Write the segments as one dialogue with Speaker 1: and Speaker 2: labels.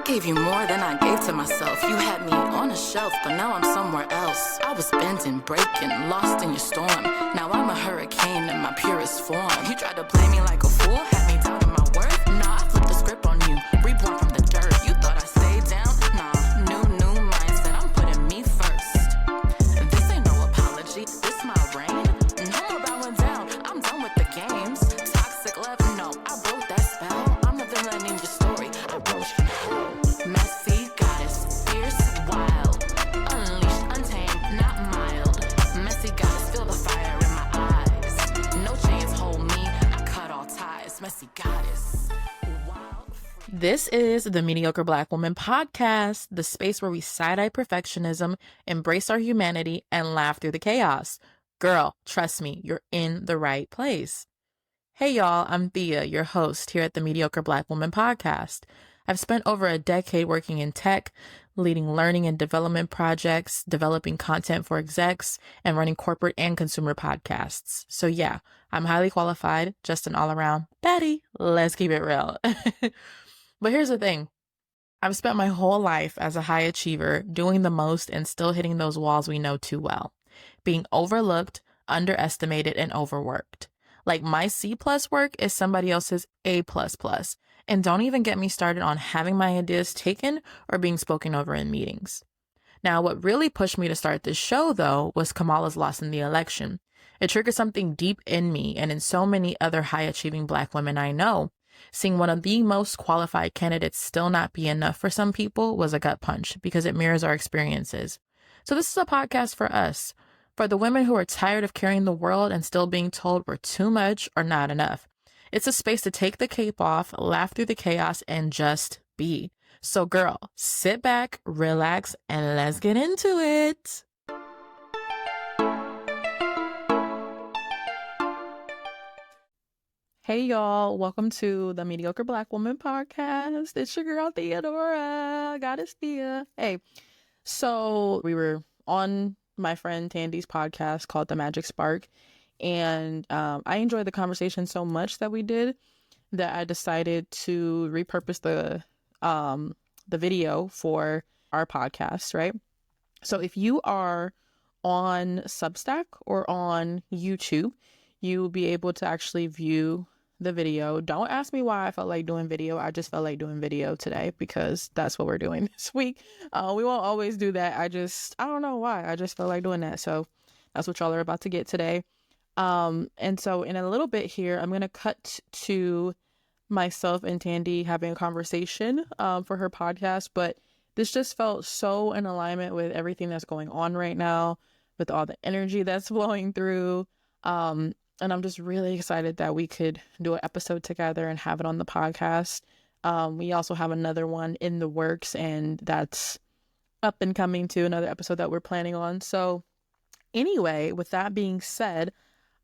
Speaker 1: gave you more than I gave to myself. You had me on a shelf, but now I'm somewhere else. I was bending, breaking, lost in your storm. Now I'm a hurricane in my purest form. You tried to play me like a fool, had me doubting my worth. Nah, I flipped the script on you, reborn from the dirt. You thought I stayed down? Nah, new mindset, I'm putting me first. This ain't no apology, this my reign. No more bowing down, I'm done with the games. Toxic love, no, I broke that spell. I'm the villain in your story, I wrote you. Messy goddess, fierce, wild, unleashed, untamed, not mild. Messy goddess, feel the fire in my eyes. No chains hold me, I cut all ties. Messy goddess, wild.
Speaker 2: This is the Mediocre Black Woman Podcast, the space where we side-eye perfectionism, embrace our humanity, and laugh through the chaos. Girl, trust me, you're in the right place. Hey y'all, I'm Thea, your host here at the Mediocre Black Woman Podcast. I've spent over a decade working in tech, leading learning and development projects, developing content for execs, and running corporate and consumer podcasts. So yeah, I'm highly qualified, just an all-around baddie. Let's keep it real. But here's the thing. I've spent my whole life as a high achiever, doing the most and still hitting those walls we know too well. Being overlooked, underestimated, and overworked. Like my C+ work is somebody else's A++. And don't even get me started on having my ideas taken or being spoken over in meetings. Now, what really pushed me to start this show, though, was Kamala's loss in the election. It triggered something deep in me and in so many other high-achieving Black women I know. Seeing one of the most qualified candidates still not be enough for some people was a gut punch because it mirrors our experiences. So this is a podcast for us, for the women who are tired of carrying the world and still being told we're too much or not enough. It's a space to take the cape off, laugh through the chaos, and just be. So girl, sit back, relax, and let's get into it. Hey y'all, welcome to the Mediocre Black Woman Podcast. It's your girl Theodora, Goddess Thea. Hey, so we were on my friend Tandy's podcast called The Magic Spark, and I enjoyed the conversation so much that we did that I decided to repurpose the video for our podcast, right? So if you are on Substack or on YouTube, you will be able to actually view the video. Don't ask me why I felt like doing video. I just felt like doing video today because that's what we're doing this week. We won't always do that. I don't know why. I just felt like doing that. So that's what y'all are about to get today. And so in a little bit here, I'm going to cut to myself and Tandy having a conversation for her podcast. But this just felt so in alignment with everything that's going on right now, with all the energy that's flowing through. And I'm just really excited that we could do an episode together and have it on the podcast. We also have another one in the works, and that's up and coming to another episode that we're planning on. So anyway, with that being said,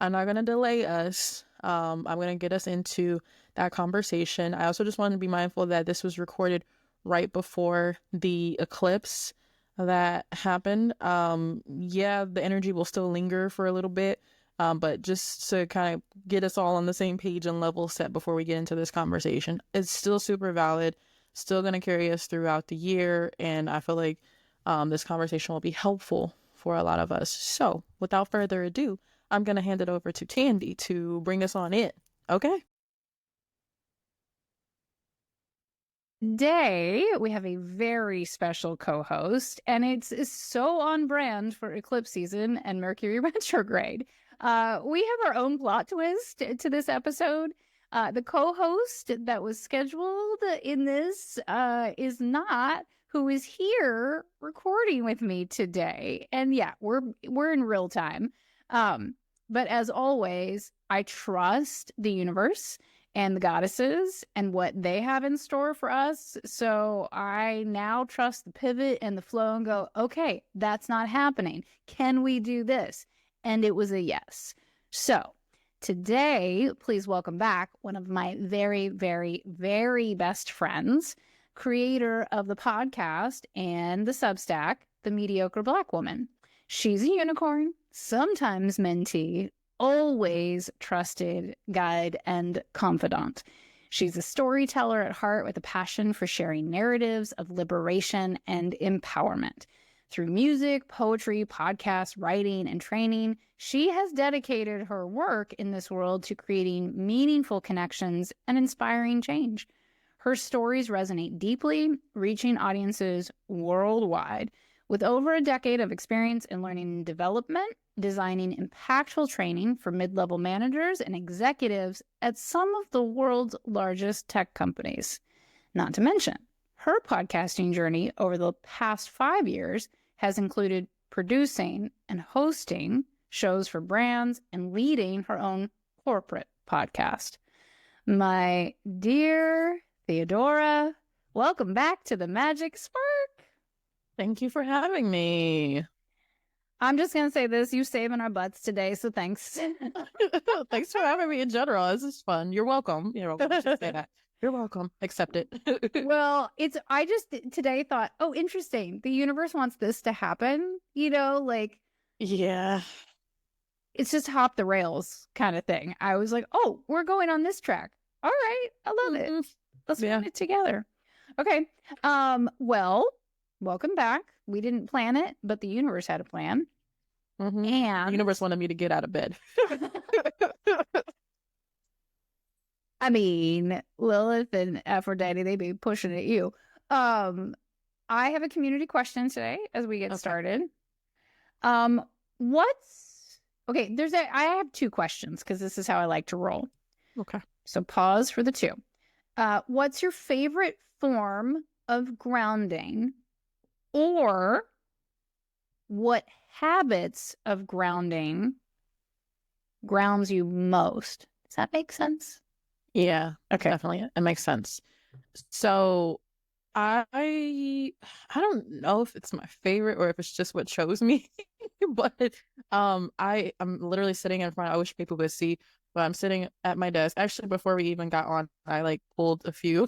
Speaker 2: I'm not going to delay us. I'm going to get us into that conversation. I also just want to be mindful that this was recorded right before the eclipse that happened. Yeah, the energy will still linger for a little bit. But just to kind of get us all on the same page and level set before we get into this conversation, it's still super valid, still going to carry us throughout the year. And I feel like this conversation will be helpful for a lot of us. So without further ado, I'm going to hand it over to Tandy to bring us on in. Okay.
Speaker 3: Today, we have a very special co-host, and it's so on brand for eclipse season and Mercury retrograde. We have our own plot twist to this episode. The co-host that was scheduled in this is not who is here recording with me today. And yeah, we're in real time. But as always, I trust the universe and the goddesses and what they have in store for us. So I now trust the pivot and the flow and go, okay, that's not happening. Can we do this? And it was a yes. So today, please welcome back one of my very, very, very best friends, creator of the podcast and the Substack, The Mediocre Black Woman. She's a unicorn, sometimes mentee, always trusted guide and confidant. She's a storyteller at heart with a passion for sharing narratives of liberation and empowerment. Through music, poetry, podcasts, writing, and training, she has dedicated her work in this world to creating meaningful connections and inspiring change. Her stories resonate deeply, reaching audiences worldwide. With over a decade of experience in learning and development, designing impactful training for mid-level managers and executives at some of the world's largest tech companies. Not to mention, her podcasting journey over the past 5 years has included producing and hosting shows for brands and leading her own corporate podcast. My dear Theodora, welcome back to the Magic Spark.
Speaker 2: Thank you for having me.
Speaker 3: I'm just going to say this. You saving our butts today, so thanks.
Speaker 2: Thanks for having me in general. This is fun. You're welcome. You're welcome. I should say that. You're welcome. Accept it.
Speaker 3: Well, I just today thought, oh, interesting. The universe wants this to happen, like,
Speaker 2: yeah,
Speaker 3: it's just hop the rails kind of thing. I was like, oh, we're going on this track. All right. I love it. Let's put it together. Okay. Well, welcome back. We didn't plan it, but the universe had a plan.
Speaker 2: And
Speaker 3: the
Speaker 2: universe wanted me to get out of bed.
Speaker 3: I mean, Lilith and Aphrodite, they be pushing at you. I have a community question today as we get started. I have 2 questions because this is how I like to roll.
Speaker 2: Okay.
Speaker 3: So pause for the 2. What's your favorite form of grounding, or what habits of grounding grounds you most? Does that make sense?
Speaker 2: Yeah,
Speaker 3: okay,
Speaker 2: definitely. It makes sense. So I don't know if it's my favorite or if it's just what chose me, but I'm literally sitting in front. I wish people could see, but I'm sitting at my desk. Actually, before we even got on, I pulled a few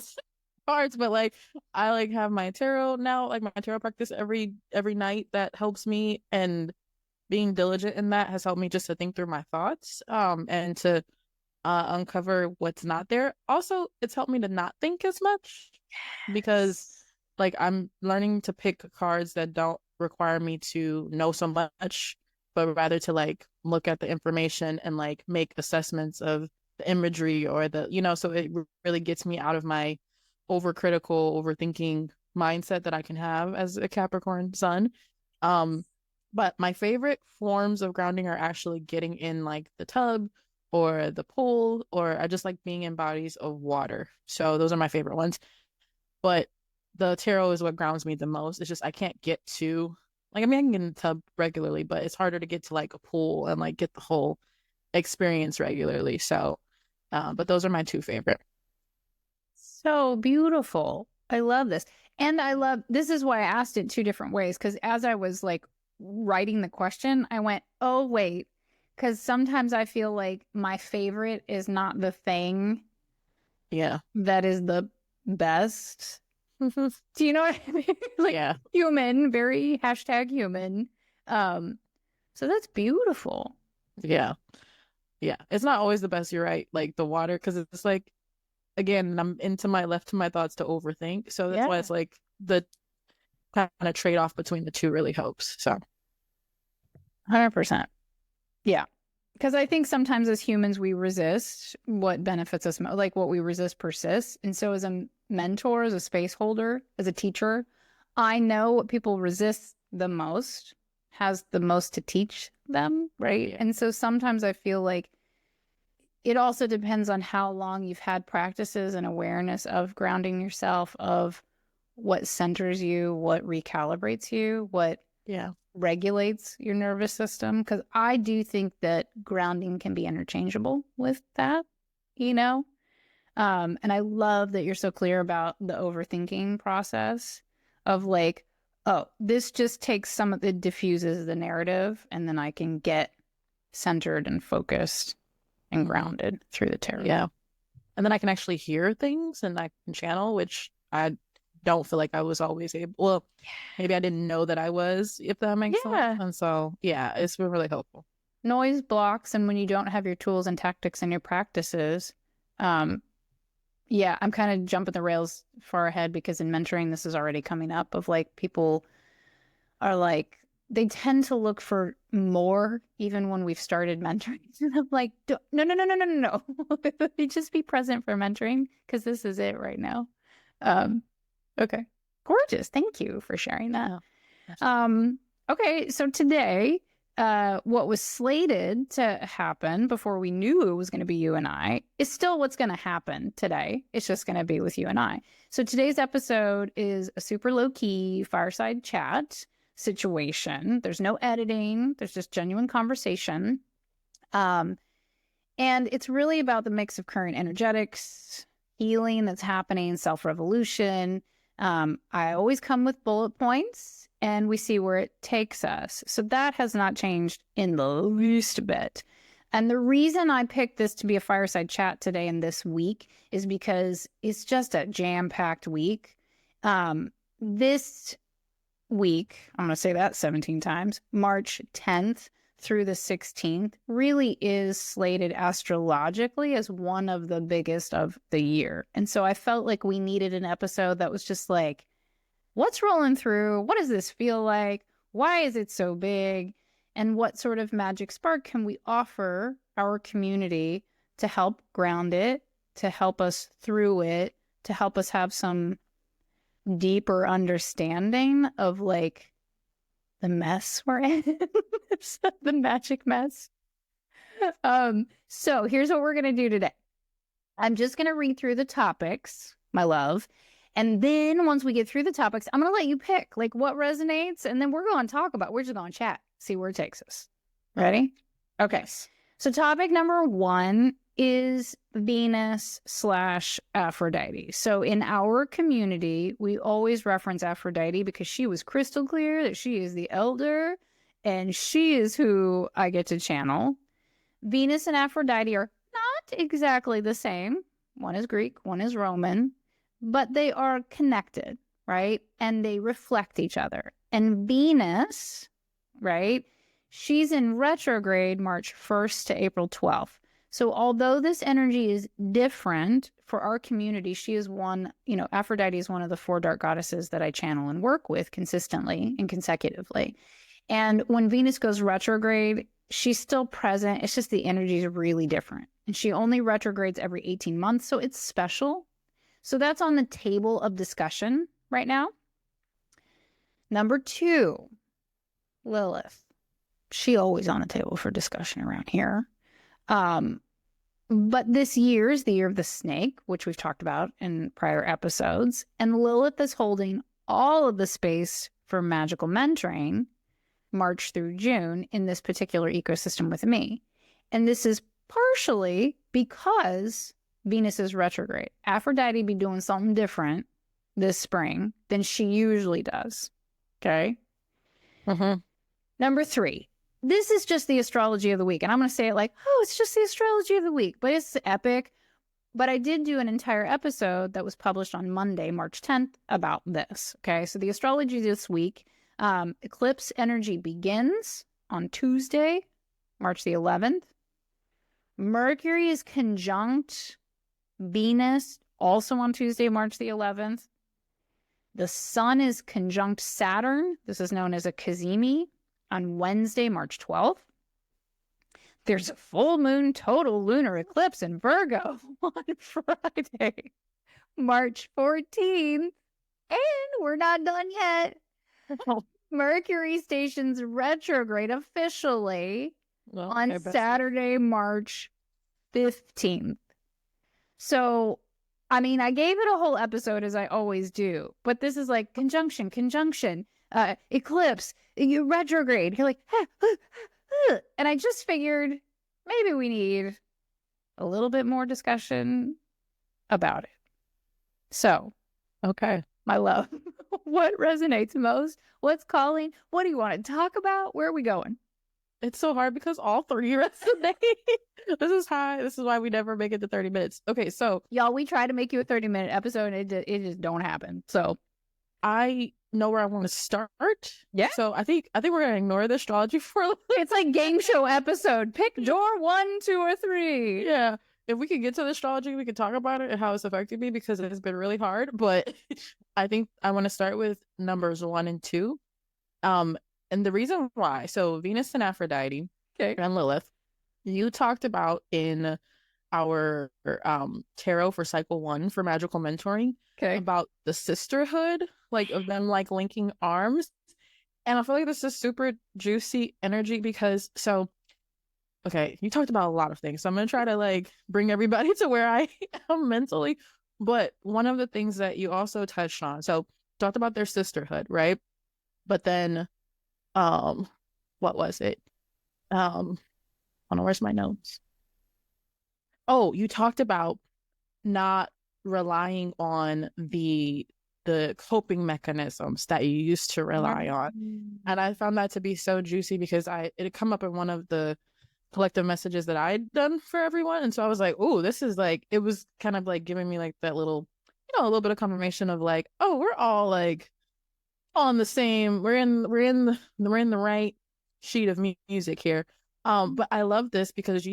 Speaker 2: cards, but I have my tarot now, my tarot practice every night. That helps me, and being diligent in that has helped me just to think through my thoughts, and to uncover what's not there. Also, it's helped me to not think as much, because I'm learning to pick cards that don't require me to know so much, but rather to look at the information and make assessments of the imagery or so it really gets me out of my overcritical, overthinking mindset that I can have as a Capricorn sun. But my favorite forms of grounding are actually getting in the tub or the pool, or I just like being in bodies of water. So those are my favorite ones. But the tarot is what grounds me the most. It's just I can't get to I can get in the tub regularly, but it's harder to get to a pool and get the whole experience regularly. So but those are my 2 favorite.
Speaker 3: So beautiful. I love this. And this is why I asked it 2 different ways, because as I was writing the question, I went, oh, wait, because sometimes I feel like my favorite is not the thing that is the best. Do you know what I mean? Human, very #human. So that's beautiful.
Speaker 2: Yeah. It's not always the best, you're right. The water, because it's again, I'm left to my thoughts to overthink. So that's why it's the kind of trade-off between the 2 really helps. So
Speaker 3: 100%. Yeah. Because I think sometimes as humans, we resist what benefits us most. What we resist persists. And so as a mentor, as a space holder, as a teacher, I know what people resist the most has the most to teach them, right? And so sometimes I feel like it also depends on how long you've had practices and awareness of grounding yourself, of what centers you, what recalibrates you, what regulates your nervous system. Because I do think that grounding can be interchangeable with that, and I love that you're so clear about the overthinking process of oh, this just takes some of it, diffuses the narrative, and then I can get centered and focused and grounded through the tarot.
Speaker 2: Yeah. And then I can actually hear things and I can channel, which I don't feel like I was always able. Well, maybe I didn't know that I was, if that makes sense. And so, it's been really helpful.
Speaker 3: Noise blocks, and when you don't have your tools and tactics and your practices, Yeah, I'm kind of jumping the rails far ahead because in mentoring, this is already coming up of like people are like, they tend to look for more even when we've started mentoring. And I'm like, no, no, no, no, no, no, no. Just be present for mentoring because this is it right now. Okay. Gorgeous. Thank you for sharing that. Okay, so today, what was slated to happen before we knew it was going to be you and I is still what's going to happen today. It's just going to be with you and I. So today's episode is a super low-key fireside chat situation. There's no editing. There's just genuine conversation. And it's really about the mix of current energetics, healing that's happening, self-revolution. I always come with bullet points and we see where it takes us. So that has not changed in the least bit. And the reason I picked this to be a fireside chat today and this week is because it's just a jam-packed week. This week, I'm going to say that 17 times, March 10th through the 16th really is slated astrologically as one of the biggest of the year. And so I felt like we needed an episode that was just like, what's rolling through? What does this feel like? Why is it so big? And what sort of magic spark can we offer our community to help ground it, to help us through it, to help us have some deeper understanding of like the mess we're in, the magic mess. So here's what we're going to do today. I'm just going to read through the topics, my love. And then once we get through the topics, I'm going to let you pick like what resonates. And then we're going to talk about, we're just going to chat, see where it takes us. Ready? Okay. So topic number 1 is Venus/Aphrodite. So in our community, we always reference Aphrodite because she was crystal clear that she is the elder and she is who I get to channel. Venus and Aphrodite are not exactly the same. One is Greek, one is Roman, but they are connected, right? And they reflect each other. And Venus, right? She's in retrograde March 1st to April 12th. So although this energy is different for our community, she is one, Aphrodite is one of the 4 dark goddesses that I channel and work with consistently and consecutively. And when Venus goes retrograde, she's still present. It's just the energy is really different. And she only retrogrades every 18 months. So it's special. So that's on the table of discussion right now. Number 2, Lilith. She always on the table for discussion around here. But this year is the year of the snake, which we've talked about in prior episodes. And Lilith is holding all of the space for magical mentoring March through June in this particular ecosystem with me. And this is partially because Venus is retrograde. Aphrodite be doing something different this spring than she usually does. Okay? Number 3. This is just the astrology of the week. And I'm going to say it like, oh, it's just the astrology of the week. But it's epic. But I did do an entire episode that was published on Monday, March 10th, about this. Okay, so the astrology this week, eclipse energy begins on Tuesday, March the 11th. Mercury is conjunct Venus also on Tuesday, March the 11th. The sun is conjunct Saturn. This is known as a cazimi on Wednesday, March 12th. There's a full moon total lunar eclipse in Virgo on Friday, March 14th. And we're not done yet. Mercury stations retrograde officially on Saturday, March 15th. So, I mean, I gave it a whole episode as I always do, but this is like conjunction, eclipse, retrograde. You're like, and I just figured maybe we need a little bit more discussion about it. So, okay, my love, what resonates most? What's calling? What do you want to talk about? Where are we going?
Speaker 2: It's so hard because all 3 resonate. This is why we never make it to 30 minutes. Okay, so
Speaker 3: y'all, we try to make you a 30-minute episode and it just don't happen. So
Speaker 2: I know where I want to start.
Speaker 3: Yeah.
Speaker 2: So I think we're gonna ignore the astrology for a little.
Speaker 3: It's like game show episode. Pick door 1, 2, or 3.
Speaker 2: Yeah. if we could get to the astrology, we could talk about it and how it's affected me because it has been really hard. But I think I want to start with numbers 1 and 2. And the reason why, so Venus and Aphrodite and Lilith, you talked about in our tarot for cycle 1 for magical mentoring about the sisterhood, like of them like linking arms. And I feel like this is super juicy energy because okay, you talked about a lot of things. So I'm going to try to like bring everybody to where I am mentally. But one of the things that you also touched on, so talked about their sisterhood, right? But then, what was it? Hold on, where's my notes? Oh, you talked about not relying on the coping mechanisms that you used to rely on. And I found that to be so juicy because it had come up in one of the collective messages that I'd done for everyone. And so I was like, oh, this is like, it was kind of like giving me like that little, a little bit of confirmation of like, oh, we're all like on the same, we're in the right sheet of music here. But I love this because,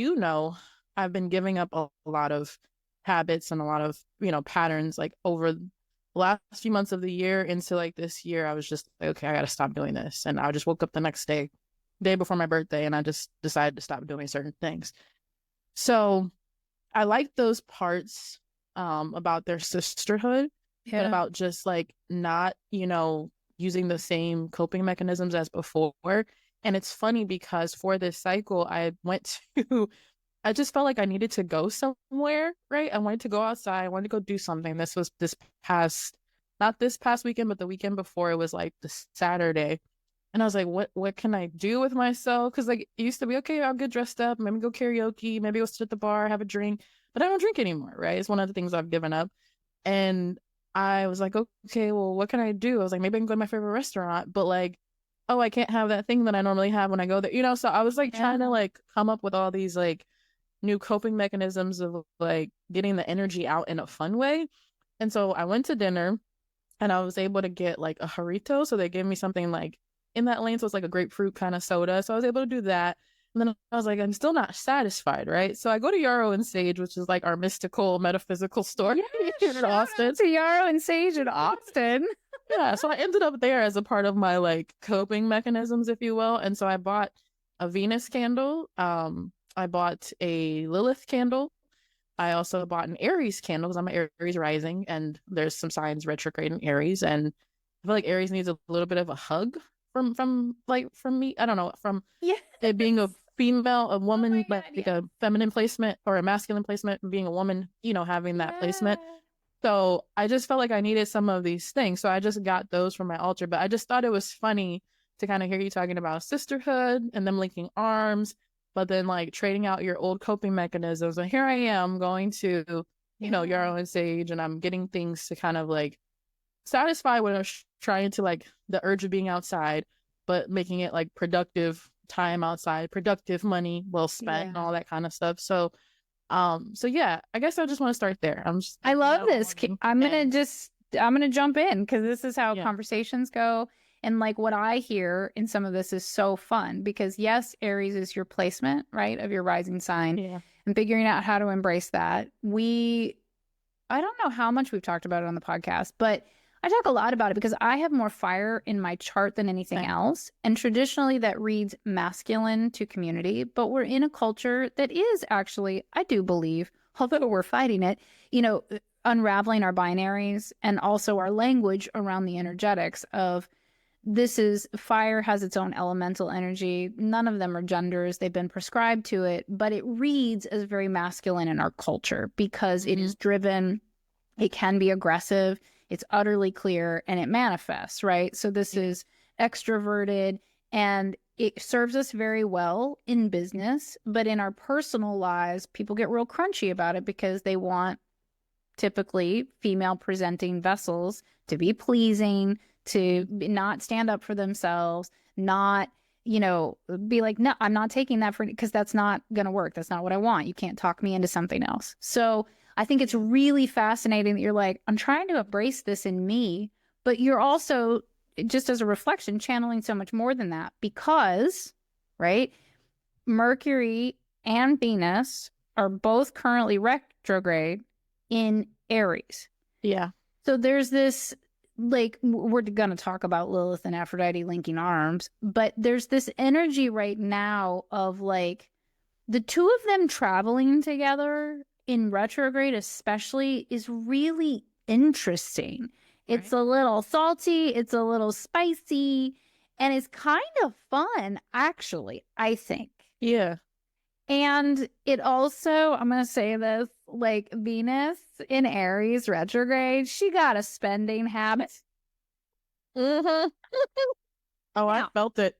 Speaker 2: I've been giving up a lot of habits and a lot of, patterns like over the last few months of the year into like this year. I was just like, okay, I got to stop doing this. And I just woke up the next day before my birthday, and I just decided to stop doing certain things. So I like those parts about their sisterhood, but about just like not, using the same coping mechanisms as before. And it's funny because for this cycle, I just felt like I needed to go somewhere, right? I wanted to go outside. I wanted to go do something. This was not this past weekend, but the weekend before. It was like the Saturday. And I was like, what can I do with myself? Because like it used to be, okay, I'll get dressed up, maybe go karaoke, maybe go sit at the bar, have a drink. But I don't drink anymore, right? It's one of the things I've given up. And I was like, okay, well, what can I do? I was like, maybe I can go to my favorite restaurant, but like, oh, I can't have that thing that I normally have when I go there, So I was like trying to like come up with all these like new coping mechanisms of like getting the energy out in a fun way. And so I went to dinner and I was able to get like a Jarrito. So they gave me something like in that lane. So it's like a grapefruit kind of soda. So I was able to do that. And then I was like, I'm still not satisfied, right? So I go to Yarrow and Sage, which is like our mystical, metaphysical store here in Austin.
Speaker 3: To Yarrow and Sage in Austin.
Speaker 2: Yeah, so I ended up there as a part of my like coping mechanisms, if you will. And so I bought a Venus candle. I bought a Lilith candle. I also bought an Aries candle because I'm an Aries rising, and there's some signs retrograde in Aries, and I feel like Aries needs a little bit of a hug from me. I don't know, from it being a female, a woman, like a feminine placement or a masculine placement, being a woman, having that placement. So I just felt like I needed some of these things. So I just got those from my altar. But I just thought it was funny to kind of hear you talking about sisterhood and them linking arms, but then like trading out your old coping mechanisms. And here I am going to, Yarrow and Sage, and I'm getting things to kind of like satisfy what I was trying to like the urge of being outside, but making it like productive time outside, productive money well spent, and all that kind of stuff. So yeah, I guess I just want to start there.
Speaker 3: I love this. I'm gonna jump in because this is how conversations go. And like what I hear in some of this is so fun because yes, Aries is your placement, right, of your rising sign, and figuring out how to embrace that. I don't know how much we've talked about it on the podcast, but I talk a lot about it because I have more fire in my chart than anything else. And traditionally that reads masculine to community, but we're in a culture that is actually, I do believe, although we're fighting it, unraveling our binaries and also our language around the energetics of fire has its own elemental energy. None of them are genders. They've been prescribed to it, but it reads as very masculine in our culture because it is driven. It can be aggressive. It's utterly clear and it manifests, right? So this is extroverted and it serves us very well in business, but in our personal lives, people get real crunchy about it because they want typically female presenting vessels to be pleasing, to not stand up for themselves, not, be like, no, I'm not taking that because that's not going to work. That's not what I want. You can't talk me into something else. So I think it's really fascinating that you're like, I'm trying to embrace this in me, but you're also, just as a reflection, channeling so much more than that because, right, Mercury and Venus are both currently retrograde in Aries.
Speaker 2: Yeah.
Speaker 3: So there's this, like, we're going to talk about Lilith and Aphrodite linking arms, but there's this energy right now of like the two of them traveling together in retrograde, especially, is really interesting. It's a little salty, it's a little spicy, and it's kind of fun, actually, I think.
Speaker 2: Yeah.
Speaker 3: And it also, I'm going to say this, like Venus in Aries retrograde, she got a spending habit.
Speaker 2: Mm-hmm. Oh, I felt it.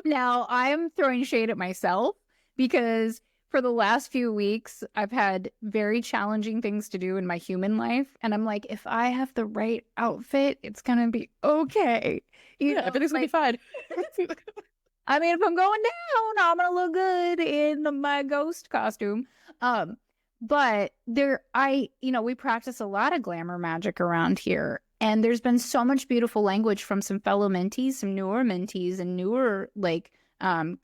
Speaker 3: Now, I'm throwing shade at myself because for the last few weeks, I've had very challenging things to do in my human life. And I'm like, if I have the right outfit, it's going to be okay. You know,
Speaker 2: everything's going to be fine.
Speaker 3: I mean, if I'm going down, I'm gonna look good in my ghost costume. But we practice a lot of glamour magic around here, and there's been so much beautiful language from some fellow mentees, some newer mentees, and newer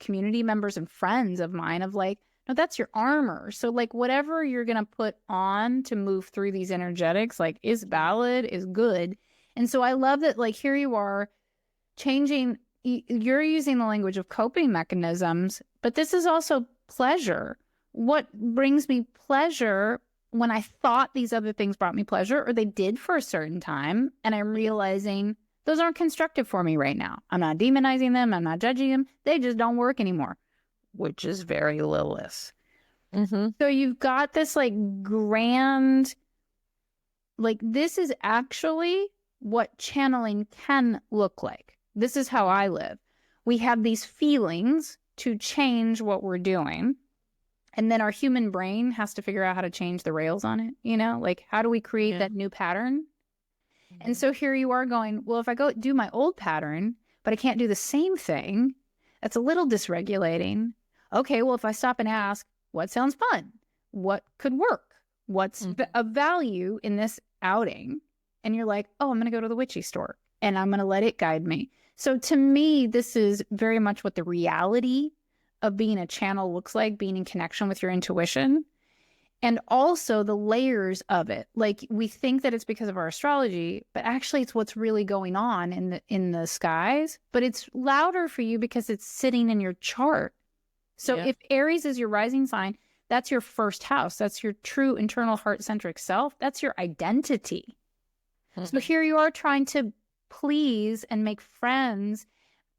Speaker 3: community members and friends of mine of like, no, that's your armor. So like whatever you're gonna put on to move through these energetics, like is valid, is good. And so I love that like here you are changing. You're using the language of coping mechanisms, but this is also pleasure. What brings me pleasure when I thought these other things brought me pleasure, or they did for a certain time, and I'm realizing those aren't constructive for me right now. I'm not demonizing them. I'm not judging them. They just don't work anymore, which is very Lilith.
Speaker 2: Mm-hmm.
Speaker 3: So you've got this like grand, like this is actually what channeling can look like. This is how I live. We have these feelings to change what we're doing. And then our human brain has to figure out how to change the rails on it. You know, like how do we create that new pattern? Mm-hmm. And so here you are going, well, if I go do my old pattern, but I can't do the same thing, that's a little dysregulating. Okay, well, if I stop and ask, what sounds fun? What could work? What's of value in this outing? And you're like, oh, I'm going to go to the witchy store and I'm going to let it guide me. So to me, this is very much what the reality of being a channel looks like, being in connection with your intuition, and also the layers of it. Like we think that it's because of our astrology, but actually it's what's really going on in the skies. But it's louder for you because it's sitting in your chart. So if Aries is your rising sign, that's your first house. That's your true internal heart-centric self. That's your identity. Mm-hmm. So here you are trying to please and make friends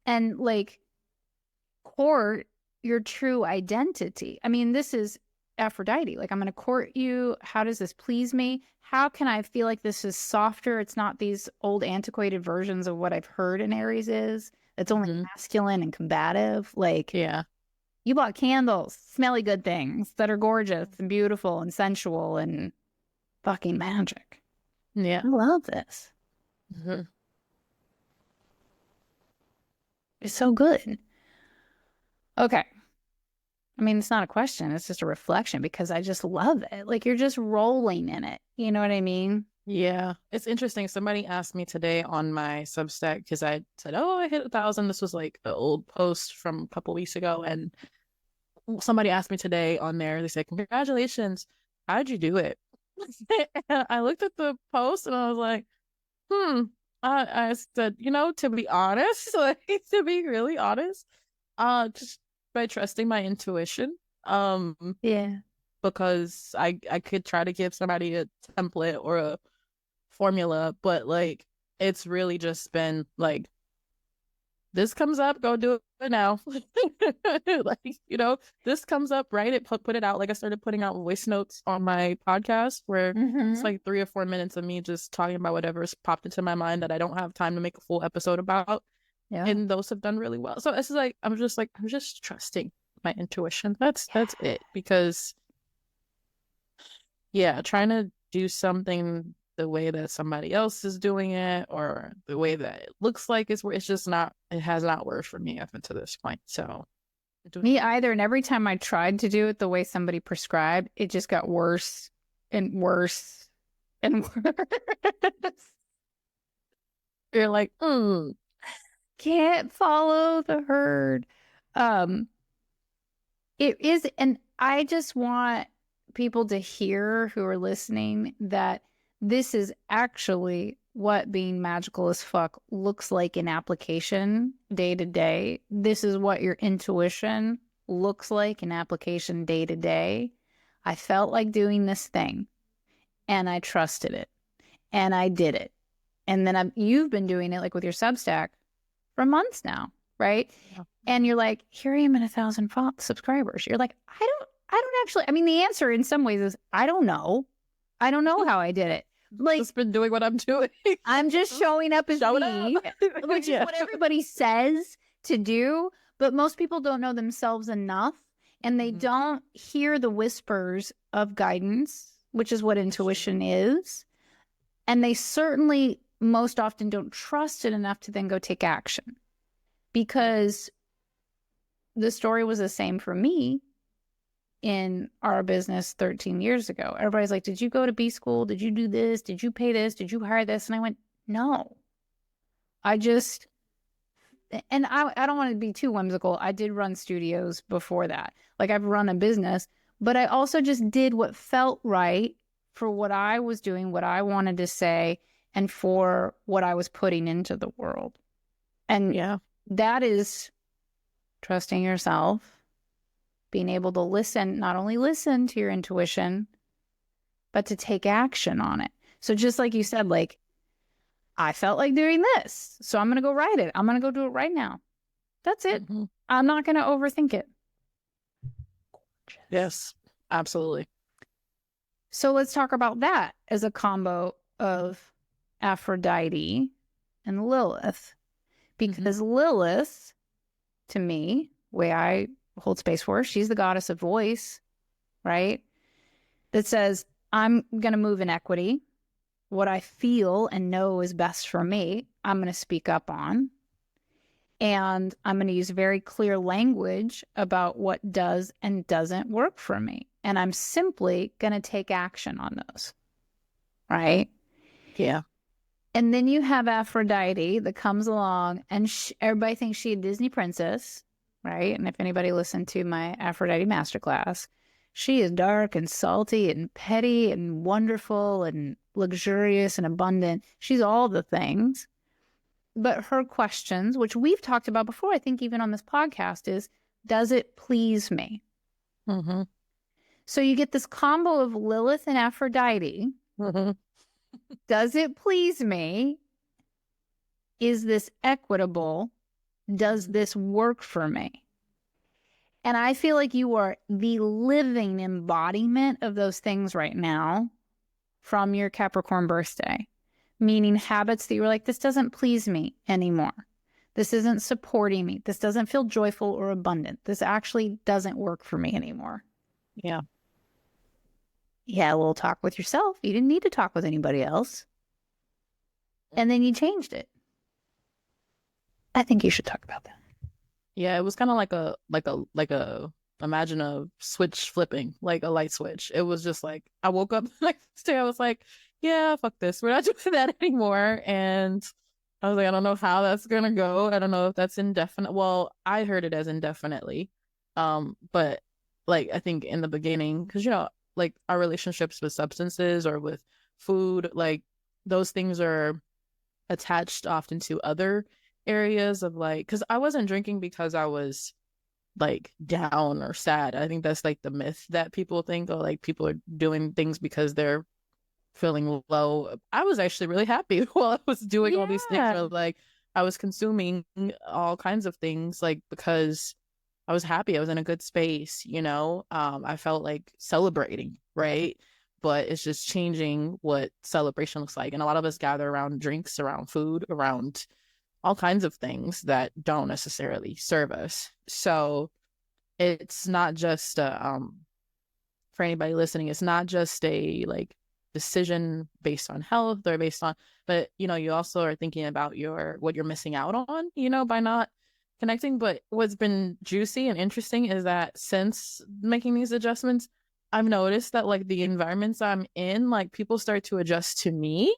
Speaker 3: and like court your true identity. I mean, this is Aphrodite. Like, I'm going to court you. How does this please me? How can I feel like this is softer? It's not these old antiquated versions of what I've heard in Aries is. It's only masculine and combative. Like, you bought candles, smelly good things that are gorgeous and beautiful and sensual and fucking magic.
Speaker 2: Yeah.
Speaker 3: I love this.
Speaker 2: Mm-hmm.
Speaker 3: It's so good. Okay. I mean, it's not a question. It's just a reflection because I just love it. Like you're just rolling in it. You know what I mean?
Speaker 2: Yeah. It's interesting. Somebody asked me today on my Substack because I said, oh, I hit 1,000. This was like an old post from a couple weeks ago. And somebody asked me today on there, they said, congratulations. How'd you do it? And I looked at the post and I was like, I said, to be honest, like to be really honest, just by trusting my intuition. Because I could try to give somebody a template or a formula, but like it's really just been like, this comes up, go do it now. Like, this comes up, right? It put it out. Like I started putting out voice notes on my podcast where it's like 3 or 4 minutes of me just talking about whatever's popped into my mind that I don't have time to make a full episode about. Yeah. And those have done really well. So it's like, I'm just trusting my intuition. That's it. Because trying to do something the way that somebody else is doing it or the way that it looks like it's just not, it has not worked for me up until this point. So
Speaker 3: me either. And every time I tried to do it the way somebody prescribed, it just got worse and worse and worse.
Speaker 2: You're like,
Speaker 3: can't follow the herd. It is, and I just want people to hear who are listening that this is actually what being magical as fuck looks like in application day to day. This is what your intuition looks like in application day to day. I felt like doing this thing and I trusted it and I did it. And then you've been doing it like with your Substack for months now, right? Yeah. And you're like, here I am at 1,000 subscribers. You're like, I don't actually, I mean, the answer in some ways is, I don't know. I don't know how I did it. Like,
Speaker 2: just been doing what I'm doing.
Speaker 3: I'm just showing up as me, which is what everybody says to do. But most people don't know themselves enough, and they don't hear the whispers of guidance, which is what intuition is. And they certainly most often don't trust it enough to then go take action. Because the story was the same for me in our business 13 years ago. Everybody's like, did you go to B school? Did you do this? Did you pay this? Did you hire this? And I went, no. I don't want to be too whimsical. I did run studios before that. Like, I've run a business, but I also just did what felt right for what I was doing, what I wanted to say, and for what I was putting into the world. And that is trusting yourself, being able to listen, not only listen to your intuition, but to take action on it. So just like you said, like, I felt like doing this, so I'm going to go write it. I'm going to go do it right now. That's it. I'm not going to overthink it.
Speaker 2: Gorgeous. Yes, absolutely.
Speaker 3: So let's talk about that as a combo of Aphrodite and Lilith. Because Lilith, to me, way I hold space for her, she's the goddess of voice, right? That says, I'm going to move in equity. What I feel and know is best for me, I'm going to speak up on. And I'm going to use very clear language about what does and doesn't work for me. And I'm simply going to take action on those. Right?
Speaker 2: Yeah.
Speaker 3: And then you have Aphrodite that comes along, and everybody thinks she's a Disney princess, right? And if anybody listened to my Aphrodite masterclass, she is dark and salty and petty and wonderful and luxurious and abundant. She's all the things. But her questions, which we've talked about before, I think even on this podcast, is, does it please me? So you get this combo of Lilith and Aphrodite. Does it please me? Is this equitable? Does this work for me? And I feel like you are the living embodiment of those things right now from your Capricorn birthday, meaning habits that you were like, this doesn't please me anymore. This isn't supporting me. This doesn't feel joyful or abundant. This actually doesn't work for me anymore.
Speaker 2: Yeah.
Speaker 3: You had a little talk with yourself. You didn't need to talk with anybody else. And then you changed it. I think you should talk about that.
Speaker 2: Yeah, it was kind of like a imagine a switch flipping, like a light switch. It was just like, I woke up the next day, I was like, yeah, fuck this. We're not doing that anymore. And I was like, I don't know how that's gonna go. I don't know if that's indefinite. Well, I heard it as indefinitely. But like, I think in the beginning, because like our relationships with substances or with food, like those things are attached often to other areas of like, because I wasn't drinking because I was like down or sad. I think that's like the myth that people think, oh, like people are doing things because they're feeling low. I was actually really happy while I was doing all these things. So, like, I was consuming all kinds of things like because I was happy. I was in a good space, I felt like celebrating, right? But it's just changing what celebration looks like. And a lot of us gather around drinks, around food, around all kinds of things that don't necessarily serve us. So it's not just for anybody listening, it's not just a like decision based on health or based on, but you also are thinking about what you're missing out on, by not connecting. But what's been juicy and interesting is that since making these adjustments, I've noticed that like the environments I'm in, like people start to adjust to me,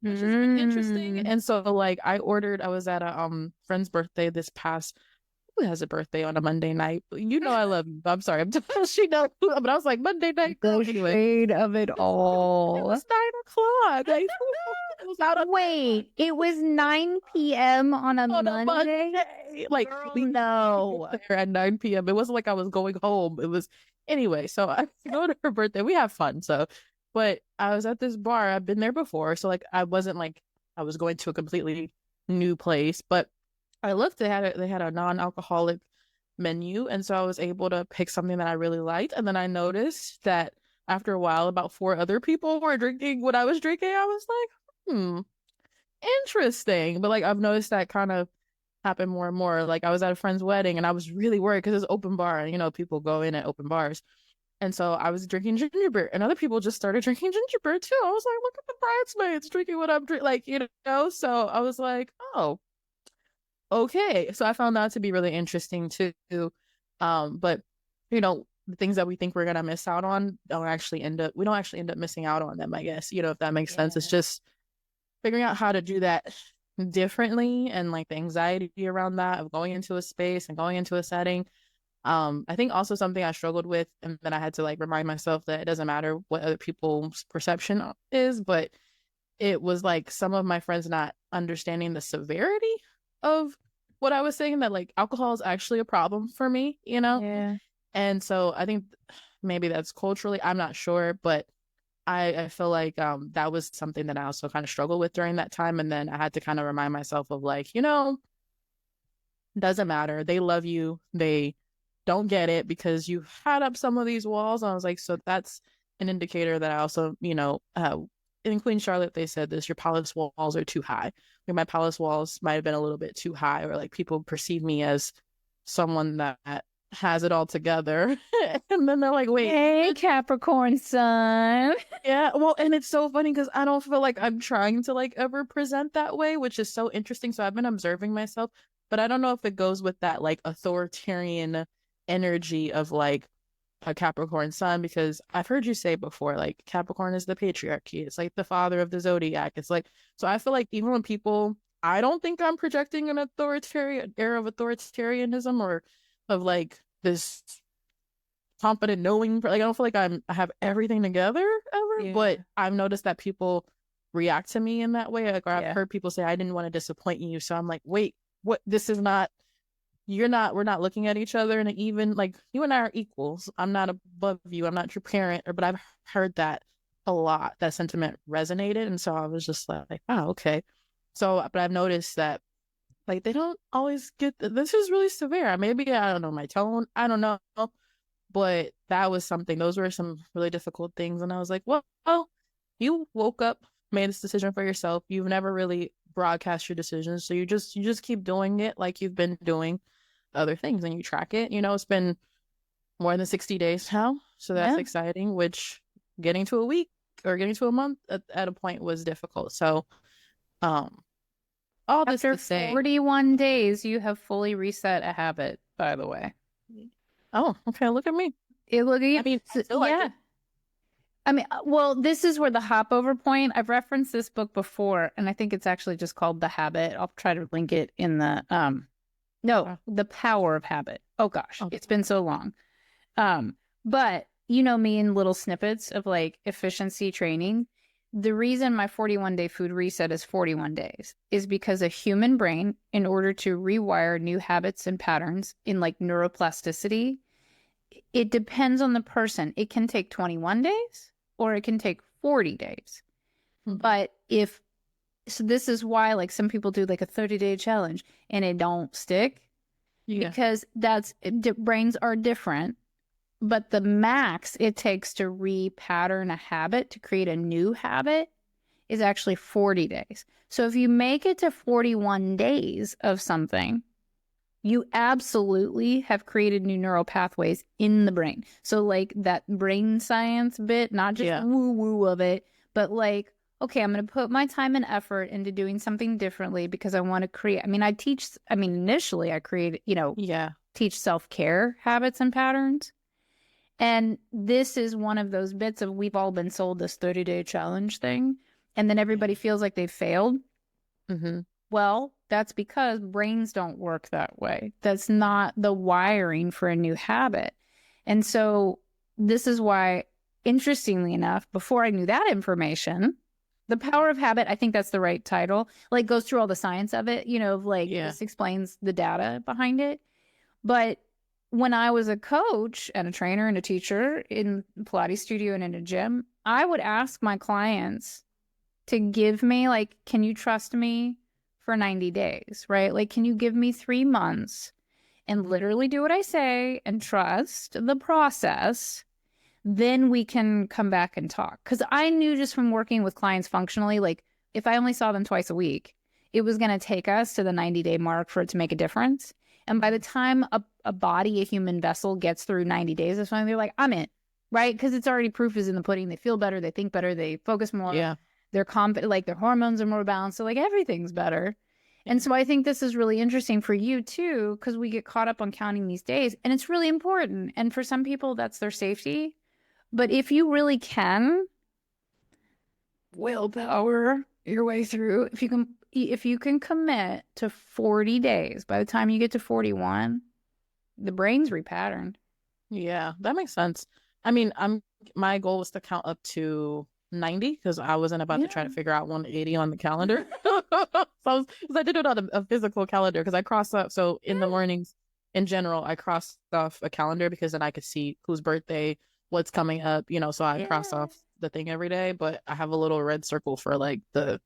Speaker 2: which has been interesting. And so like I was at a friend's birthday this past who has a birthday on a Monday night? You know I love you. I'm sorry. She knows, but I was like, Monday night.
Speaker 3: The
Speaker 2: Anyway,
Speaker 3: shade of it
Speaker 2: it
Speaker 3: all.
Speaker 2: was 9 o'clock. Like, it was out on
Speaker 3: Wait, it was 9 p.m. on a
Speaker 2: on a
Speaker 3: Monday?
Speaker 2: Monday. Like,
Speaker 3: Girl,
Speaker 2: we
Speaker 3: no.
Speaker 2: got there at 9 p.m. It wasn't like I was going home. It was anyway. So I go to her birthday. We have fun. So, but I was at this bar. I've been there before. So like, I wasn't like I was going to a completely new place, but I looked. They had a non-alcoholic menu, and so I was able to pick something that I really liked. And then I noticed that after a while, about 4 other people were drinking what I was drinking. I was like, interesting. But like I've noticed that kind of happen more and more. Like I was at a friend's wedding, and I was really worried because it's open bar, and you know people go in at open bars. And so I was drinking ginger beer, and other people just started drinking ginger beer too. I was like, look at the bridesmaids drinking what I'm drinking, like So I was like, oh, okay. So I found that to be really interesting too. But the things that we think we're gonna miss out on we don't actually end up missing out on them, I guess, if that makes sense. It's just figuring out how to do that differently, and like the anxiety around that of going into a space and going into a setting. I think also something I struggled with, and then I had to like remind myself that it doesn't matter what other people's perception is, but it was like some of my friends not understanding the severity of what I was saying, that like alcohol is actually a problem for me,
Speaker 3: Yeah.
Speaker 2: And so I think maybe that's culturally, I'm not sure, but I feel like that was something that I also kind of struggled with during that time. And then I had to kind of remind myself of like, doesn't matter. They love you. They don't get it because you had up some of these walls. And I was like, so that's an indicator that I also, in Queen Charlotte, they said this, your palace walls are too high. Like my palace walls might have been a little bit too high, or like people perceive me as someone that has it all together. And then they're like, wait.
Speaker 3: Hey, Capricorn sun.
Speaker 2: Yeah, well, and it's so funny because I don't feel like I'm trying to like ever present that way, which is so interesting. So I've been observing myself, but I don't know if it goes with that like authoritarian energy of like a Capricorn sun, because I've heard you say before, like Capricorn is the patriarchy. It's like the father of the zodiac. It's like, so I feel like even when people, I don't think I'm projecting an authoritarian era of authoritarianism or of like this confident knowing, like I don't feel like I have everything together ever, but I've noticed that people react to me in that way. Like, or I've heard people say, I didn't want to disappoint you. So I'm like, wait, what? This is not, we're not looking at each other. And even like you and I are equals. I'm not above you. I'm not your parent. But I've heard that a lot. That sentiment resonated. And so I was just like, oh, okay. So, but I've noticed that like they don't always get this is really severe. Maybe I don't know my tone. I don't know. But that was something. Those were some really difficult things. And I was like, well, you woke up, made this decision for yourself. You've never really broadcast your decisions. So you just keep doing it like you've been doing other things, and you track it. It's been more than 60 days now. So that's exciting, which getting to a week or getting to a month at a point was difficult. So all this
Speaker 3: After
Speaker 2: to say,
Speaker 3: 41 days, you have fully reset a habit, by the way.
Speaker 2: oh, okay, look at me.
Speaker 3: Well, this is where the hop over point. I've referenced this book before, and I think it's actually just called The Habit. I'll try to link it in the The Power of Habit. Oh gosh, It's been so long. But you know me in little snippets of like efficiency training. The reason my 41-day food reset is 41 days is because a human brain, in order to rewire new habits and patterns in like neuroplasticity, it depends on the person. It can take 21 days or it can take 40 days. Mm-hmm. But so this is why like some people do like a 30-day challenge and it don't stick because brains are different. But the max it takes to repattern a habit, to create a new habit, is actually 40 days. So if you make it to 41 days of something, you absolutely have created new neural pathways in the brain. So like that brain science bit, not just woo-woo of it, but like, okay, I'm going to put my time and effort into doing something differently because I want to create. Initially I created, teach self-care habits and patterns. And this is one of those bits of we've all been sold this 30-day challenge thing. And then everybody feels like they've failed. Mm-hmm. Well, that's because brains don't work that way. That's not the wiring for a new habit. And so this is why, interestingly enough, before I knew that information, The Power of Habit, I think that's the right title, like goes through all the science of it, of like this explains the data behind it. But when I was a coach and a trainer and a teacher in a Pilates studio and in a gym, I would ask my clients to give me, like, can you trust me for 90 days, right? Like, can you give me 3 months and literally do what I say and trust the process? Then we can come back and talk. Because I knew just from working with clients functionally, like if I only saw them twice a week, it was going to take us to the 90-day mark for it to make a difference. And by the time a body, a human vessel gets through 90 days or something, they're like, I'm in, right? Because it's already proof is in the pudding. They feel better. They think better. They focus more.
Speaker 2: Yeah.
Speaker 3: They're confident, like their hormones are more balanced. So like everything's better. And so I think this is really interesting for you too, because we get caught up on counting these days and it's really important. And for some people, that's their safety. But if you really can willpower your way through, if you can commit to 40 days, by the time you get to 41, the brain's repatterned.
Speaker 2: Yeah, that makes sense. I mean, my goal was to count up to 90 because I wasn't about to try to figure out 180 on the calendar. So I did it on a physical calendar because I crossed up. So in the mornings, in general, I crossed off a calendar because then I could see whose birthday, what's coming up, so I cross off the thing every day. But I have a little red circle for like the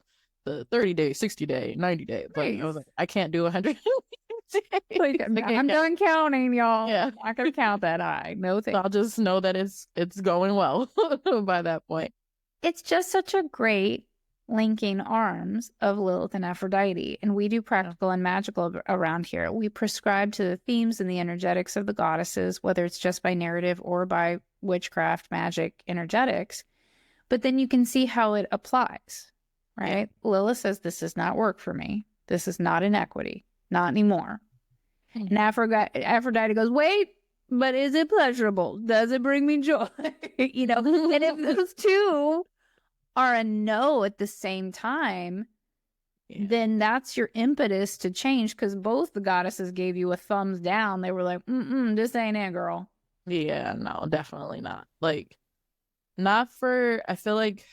Speaker 2: 30 day, 60 day, 90 day. But I was like, I can't do 100 days.
Speaker 3: I'm done counting, y'all.
Speaker 2: Yeah,
Speaker 3: I'm not gonna count that high. No thanks.
Speaker 2: So I'll just know that it's going well by that point.
Speaker 3: It's just such a great linking arms of Lilith and Aphrodite. And we do practical and magical around here. We prescribe to the themes and the energetics of the goddesses, whether it's just by narrative or by witchcraft, magic, energetics. But then you can see how it applies, right? Yeah. Lilith says, this does not work for me. This is not inequity. Not anymore. And Aphrodite goes, wait, but is it pleasurable? Does it bring me joy? And if those two are a no at the same time, then that's your impetus to change, because both the goddesses gave you a thumbs down. They were like, this ain't it, girl.
Speaker 2: Yeah, no, definitely not. Like, I feel like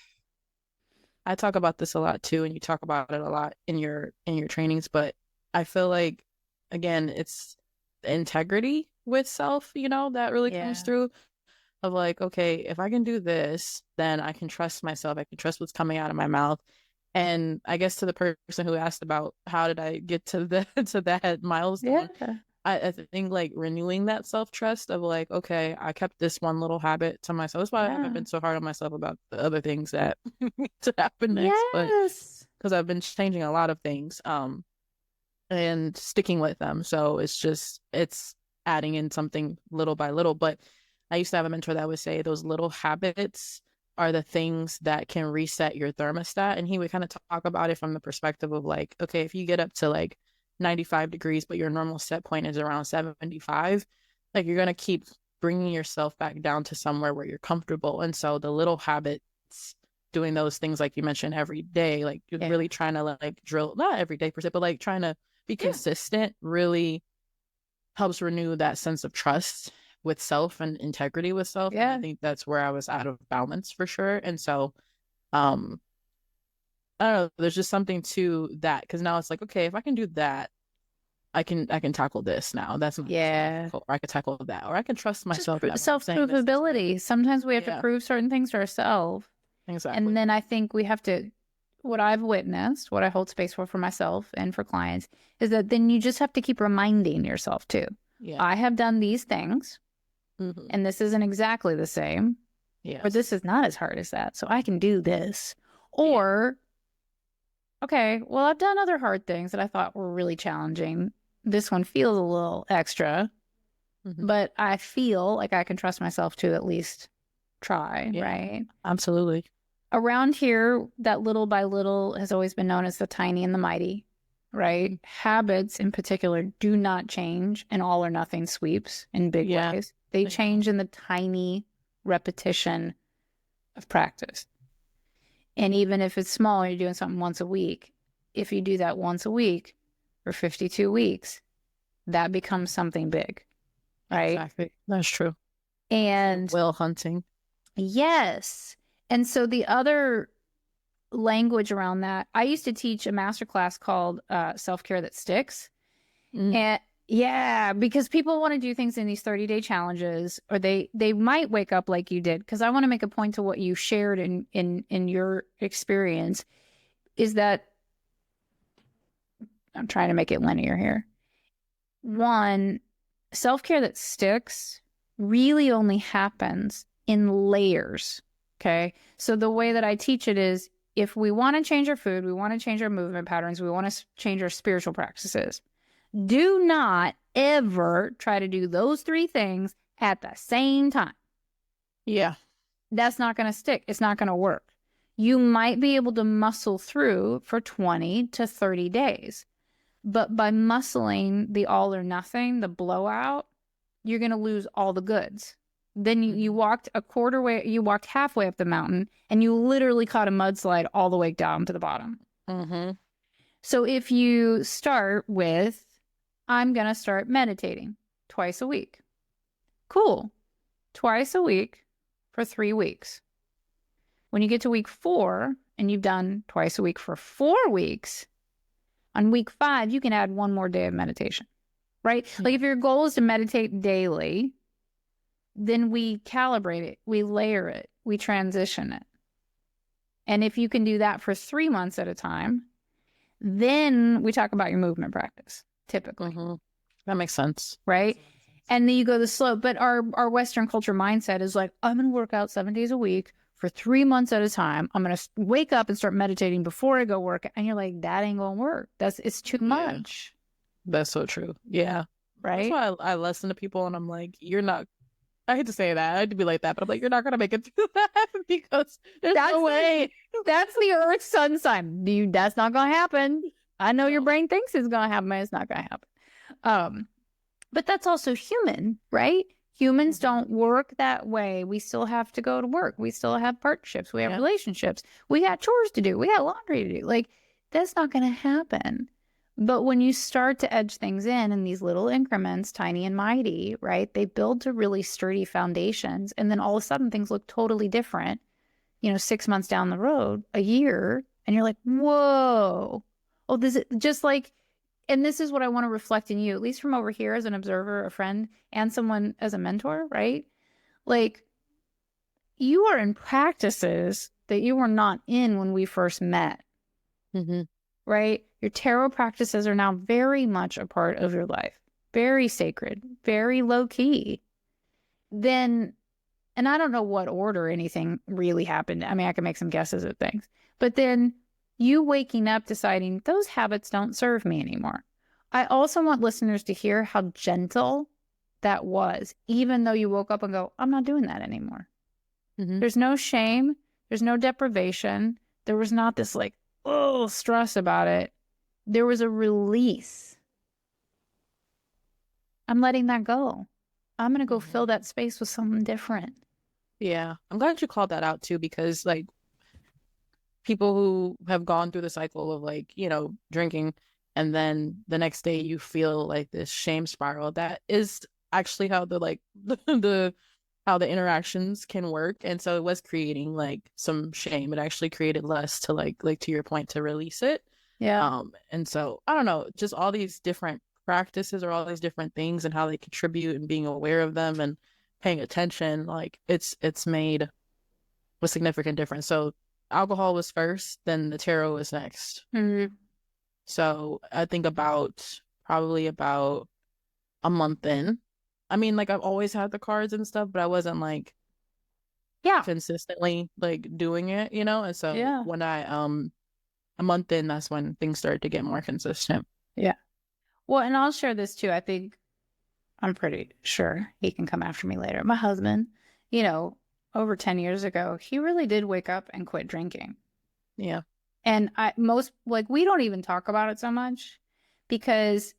Speaker 2: I talk about this a lot too, and you talk about it a lot in your trainings, but I feel like, again, it's the integrity with self, that really comes through. Of like, okay, if I can do this, then I can trust myself. I can trust what's coming out of my mouth. And I guess to the person who asked about how did I get to that milestone, I think like renewing that self-trust of like, okay, I kept this one little habit to myself. That's why I haven't been so hard on myself about the other things that need to happen next. But because I've been changing a lot of things and sticking with them. So it's adding in something little by little. But I used to have a mentor that would say those little habits are the things that can reset your thermostat. And he would kind of talk about it from the perspective of like, okay, if you get up to like 95 degrees, but your normal set point is around 75, like you're going to keep bringing yourself back down to somewhere where you're comfortable. And so the little habits, doing those things, like you mentioned, every day, like you're really trying to like drill, not every day per se, but like trying to be consistent really helps renew that sense of trust with self and integrity with self. Yeah. And I think that's where I was out of balance for sure. And so, I don't know, there's just something to that. Because now it's like, okay, if I can do that, I can tackle this now. That's not or I can tackle that, or I can trust myself.
Speaker 3: Self-provability. Sometimes we have to prove certain things to ourselves.
Speaker 2: Exactly.
Speaker 3: And then I think we have to, what I've witnessed, what I hold space for myself and for clients, is that then you just have to keep reminding yourself too. Yeah. I have done these things. Mm-hmm. And this isn't exactly the same. Or this is not as hard as that. So I can do this. Or, okay, well, I've done other hard things that I thought were really challenging. This one feels a little extra, but I feel like I can trust myself to at least try, right?
Speaker 2: Absolutely.
Speaker 3: Around here, that little by little has always been known as the tiny and the mighty, right? Habits in particular do not change in all or nothing sweeps in big ways. They change in the tiny repetition of practice. And even if it's small, you're doing something once a week, if you do that once a week for 52 weeks, that becomes something big, right?
Speaker 2: Exactly. That's true.
Speaker 3: And
Speaker 2: Whale hunting.
Speaker 3: yes. And so the other language around that, I used to teach a masterclass called Self-Care That Sticks. And yeah, because people want to do things in these 30-day challenges, or they might wake up like you did. Because I want to make a point to what you shared in your experience, is that I'm trying to make it linear here. One, self-care that sticks really only happens in layers. Okay. So the way that I teach it is, if we want to change our food, we want to change our movement patterns, we want to change our spiritual practices, do not ever try to do those 3 things at the same time.
Speaker 2: Yeah.
Speaker 3: That's not going to stick. It's not going to work. You might be able to muscle through for 20 to 30 days. But by muscling the all or nothing, the blowout, you're going to lose all the goods. Then you walked you walked halfway up the mountain, and you literally caught a mudslide all the way down to the bottom. So if you start with, I'm going to start meditating twice a week. Cool. Twice a week for 3 weeks. When you get to week 4 and you've done twice a week for 4 weeks, on week 5, you can add 1 more day of meditation, right? Like if your goal is to meditate daily, then we calibrate it, we layer it, we transition it. And if you can do that for 3 months at a time, then we talk about your movement practice, typically.
Speaker 2: That makes sense.
Speaker 3: Right? And then you go the slow. But our Western culture mindset is like, I'm going to work out 7 days a week for 3 months at a time. I'm going to wake up and start meditating before I go work. And you're like, that ain't going to work. It's too much.
Speaker 2: That's so true. Yeah.
Speaker 3: Right?
Speaker 2: That's why I listen to people and I'm like, you're not, I hate to say that. I hate to be like that, but I'm like, you're not going to make it through that because there's no way.
Speaker 3: That's the Earth sun sign. That's not going to happen. I know your brain thinks it's going to happen, but it's not going to happen. But that's also human, right? Humans don't work that way. We still have to go to work. We still have partnerships. We have relationships. We got chores to do. We got laundry to do. Like, that's not going to happen. But when you start to edge things in these little increments, tiny and mighty, right? They build to really sturdy foundations. And then all of a sudden things look totally different, 6 months down the road, a year. And you're like, whoa. Oh, this is just like, and this is what I want to reflect in you, at least from over here as an observer, a friend, and someone as a mentor, right? Like, you are in practices that you were not in when we first met, right? Your tarot practices are now very much a part of your life, very sacred, very low key. Then, and I don't know what order anything really happened. I mean, I can make some guesses at things, but then you waking up deciding those habits don't serve me anymore. I also want listeners to hear how gentle that was, even though you woke up and go, I'm not doing that anymore. There's no shame. There's no deprivation. There was not this like, oh, stress about it. There was a release. I'm letting that go. I'm going to go fill that space with something different.
Speaker 2: Yeah. I'm glad you called that out too, because like people who have gone through the cycle of like, drinking, and then the next day you feel like this shame spiral, that is actually how how the interactions can work. And so it was creating like some shame. It actually created less to like to your point, to release it.
Speaker 3: Yeah.
Speaker 2: And so I don't know, just all these different practices or all these different things and how they contribute and being aware of them and paying attention, like it's made a significant difference. So alcohol was first, then the tarot was next. So I think probably about a month in. I mean, like I've always had the cards and stuff, but I wasn't like consistently like doing it, And so when a month in, that's when things started to get more consistent.
Speaker 3: Yeah. Well, and I'll share this too. I'm pretty sure he can come after me later. My husband, over 10 years ago, he really did wake up and quit drinking.
Speaker 2: Yeah.
Speaker 3: And we don't even talk about it so much because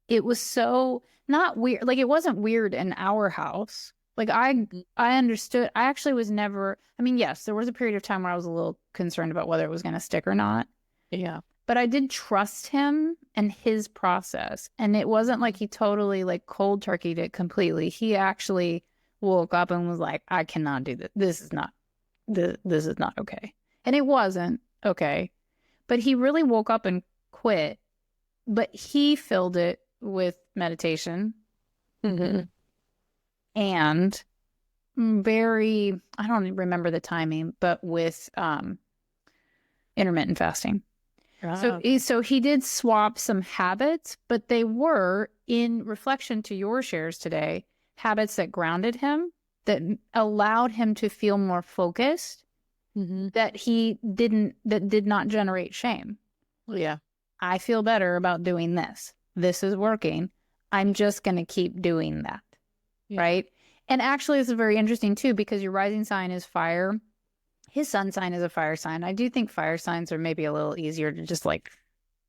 Speaker 3: it was so not weird. Like, it wasn't weird in our house. Like, I understood. I actually was never, yes, there was a period of time where I was a little concerned about whether it was going to stick or not.
Speaker 2: Yeah.
Speaker 3: but I did trust him and his process. And it wasn't like he totally like cold turkeyed it completely. He actually woke up and was like, I cannot do this. This is not okay. And it wasn't okay. But he really woke up and quit. But he filled it with meditation
Speaker 2: Mm-hmm.
Speaker 3: and I don't even remember the timing, but with intermittent fasting. So he did swap some habits, but they were, in reflection to your shares today, habits that grounded him, that allowed him to feel more focused, that did not generate shame.
Speaker 2: Yeah.
Speaker 3: I feel better about doing this. This is working. I'm just going to keep doing that.
Speaker 2: Yeah.
Speaker 3: Right. And actually, this is very interesting too, because your rising sign is fire. His sun sign is a fire sign. I do think fire signs are maybe a little easier to just like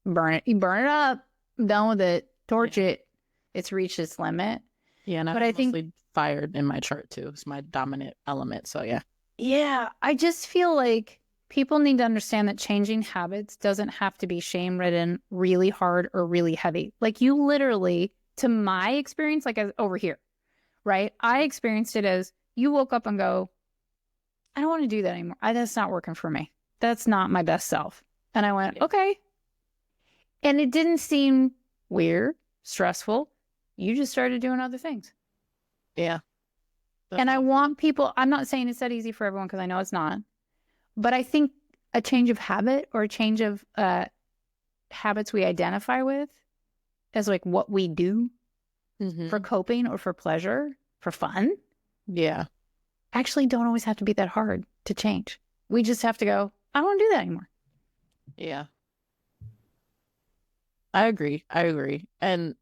Speaker 3: burn it. You burn it up, done with it, torch it. It's reached its limit.
Speaker 2: Yeah. And
Speaker 3: but I think
Speaker 2: mostly fired in my chart too. It's my dominant element. So yeah.
Speaker 3: Yeah. I just feel like people need to understand that changing habits doesn't have to be shame ridden, really hard or really heavy. Like you literally, to my experience, like as over here, right? I experienced it as you woke up and go, I don't want to do that anymore. That's not working for me. That's not my best self. And I went, okay. And it didn't seem weird, stressful. You just started doing other things.
Speaker 2: Yeah.
Speaker 3: And I want people, I'm not saying it's that easy for everyone because I know it's not. But I think a change of habit or a change of habits we identify with as like what we do for coping or for pleasure, for fun.
Speaker 2: Yeah.
Speaker 3: Actually don't always have to be that hard to change. We just have to go, I don't want to do that anymore.
Speaker 2: Yeah. I agree. And,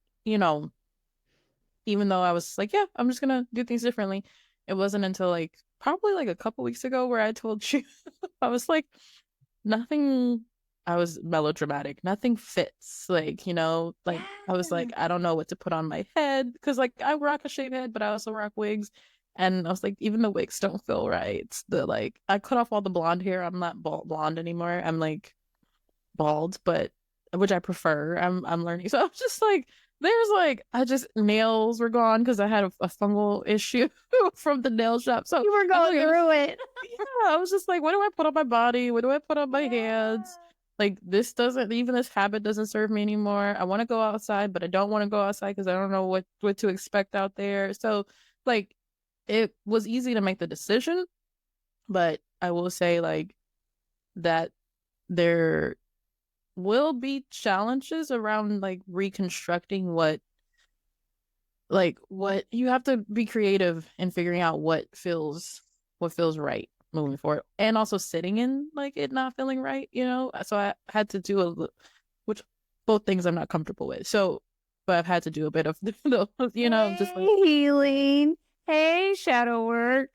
Speaker 2: even though I was like, yeah, I'm just going to do things differently, it wasn't until like probably like a couple weeks ago where I told you, I was like, I was melodramatic. Nothing fits. Like, I was like, I don't know what to put on my head because like I rock a shaved head, but I also rock wigs. And I was like, even the wigs don't feel right. I cut off all the blonde hair. I'm not blonde anymore. I'm like bald, but which I prefer. I'm learning. So I was just like, nails were gone because I had a fungal issue from the nail shop. So
Speaker 3: you were going through it.
Speaker 2: Yeah, I was just like, what do I put on my body? What do I put on my hands? Like this habit doesn't serve me anymore. I want to go outside, but I don't want to go outside because I don't know what to expect out there. So like it was easy to make the decision, but I will say like that there will be challenges around like reconstructing what you have to be creative in figuring out what feels right moving forward, and also sitting in like it not feeling right, so I had to do which both things I'm not comfortable with, so but I've had to do a bit of just like
Speaker 3: healing, shadow work.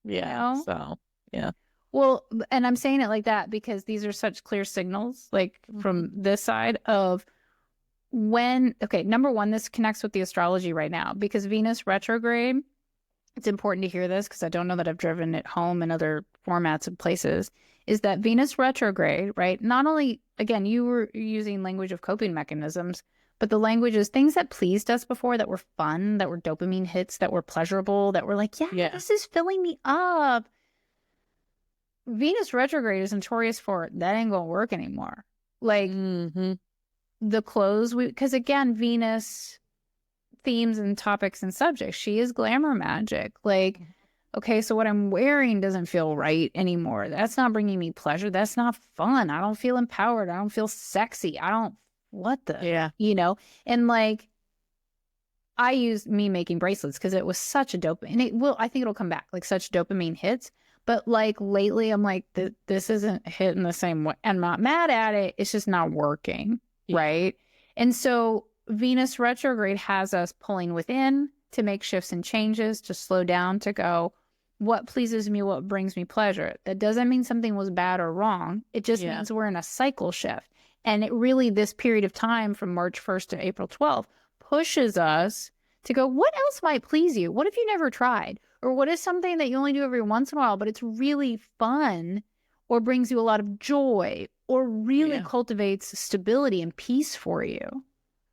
Speaker 2: Yeah. So yeah.
Speaker 3: Well, and I'm saying it like that because these are such clear signals, like from this side of number one, this connects with the astrology right now because Venus retrograde, it's important to hear this because I don't know that I've driven it home in other formats and places, is that Venus retrograde, right? Not only, again, you were using language of coping mechanisms, but the language is things that pleased us before, that were fun, that were dopamine hits, that were pleasurable, that were like, this is filling me up. Venus retrograde is notorious for that ain't gonna work anymore. Like the clothes because again, Venus themes and topics and subjects, she is glamour magic. Like, okay, so what I'm wearing doesn't feel right anymore. That's not bringing me pleasure. That's not fun. I don't feel empowered. I don't feel sexy. And like I use me making bracelets because it was such a dopamine, and I think it'll come back, like such dopamine hits. But like lately, I'm like, this isn't hitting the same way. I'm not mad at it. It's just not working. Right. And so Venus retrograde has us pulling within to make shifts and changes, to slow down, to go, what pleases me, what brings me pleasure. That doesn't mean something was bad or wrong. It just means we're in a cycle shift. And it really, this period of time from March 1st to April 12th pushes us to go, what else might please you? What if you never tried? Or what is something that you only do every once in a while, but it's really fun? or brings you a lot of joy or really
Speaker 2: Yeah.
Speaker 3: cultivates stability and peace for you.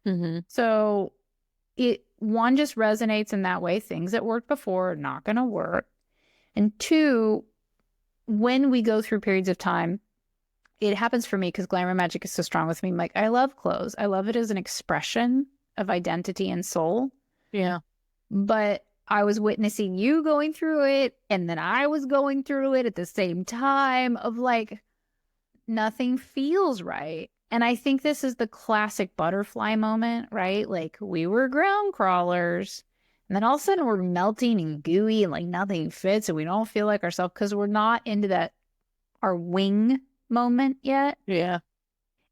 Speaker 2: Mm-hmm.
Speaker 3: So one just resonates in that way. Things that worked before are not going to work. And two, when we go through periods of time, it happens for me because glamour magic is so strong with me. Like, I love clothes. I love it as an expression of identity and soul.
Speaker 2: Yeah.
Speaker 3: But I was witnessing you going through it, and then I was going through it at the same time of like, nothing feels right. And I think this is the classic butterfly moment, right? Like, we were ground crawlers, and then all of a sudden we're melting and gooey and like nothing fits and we don't feel like ourselves because we're not into that, our wing moment yet.
Speaker 2: Yeah.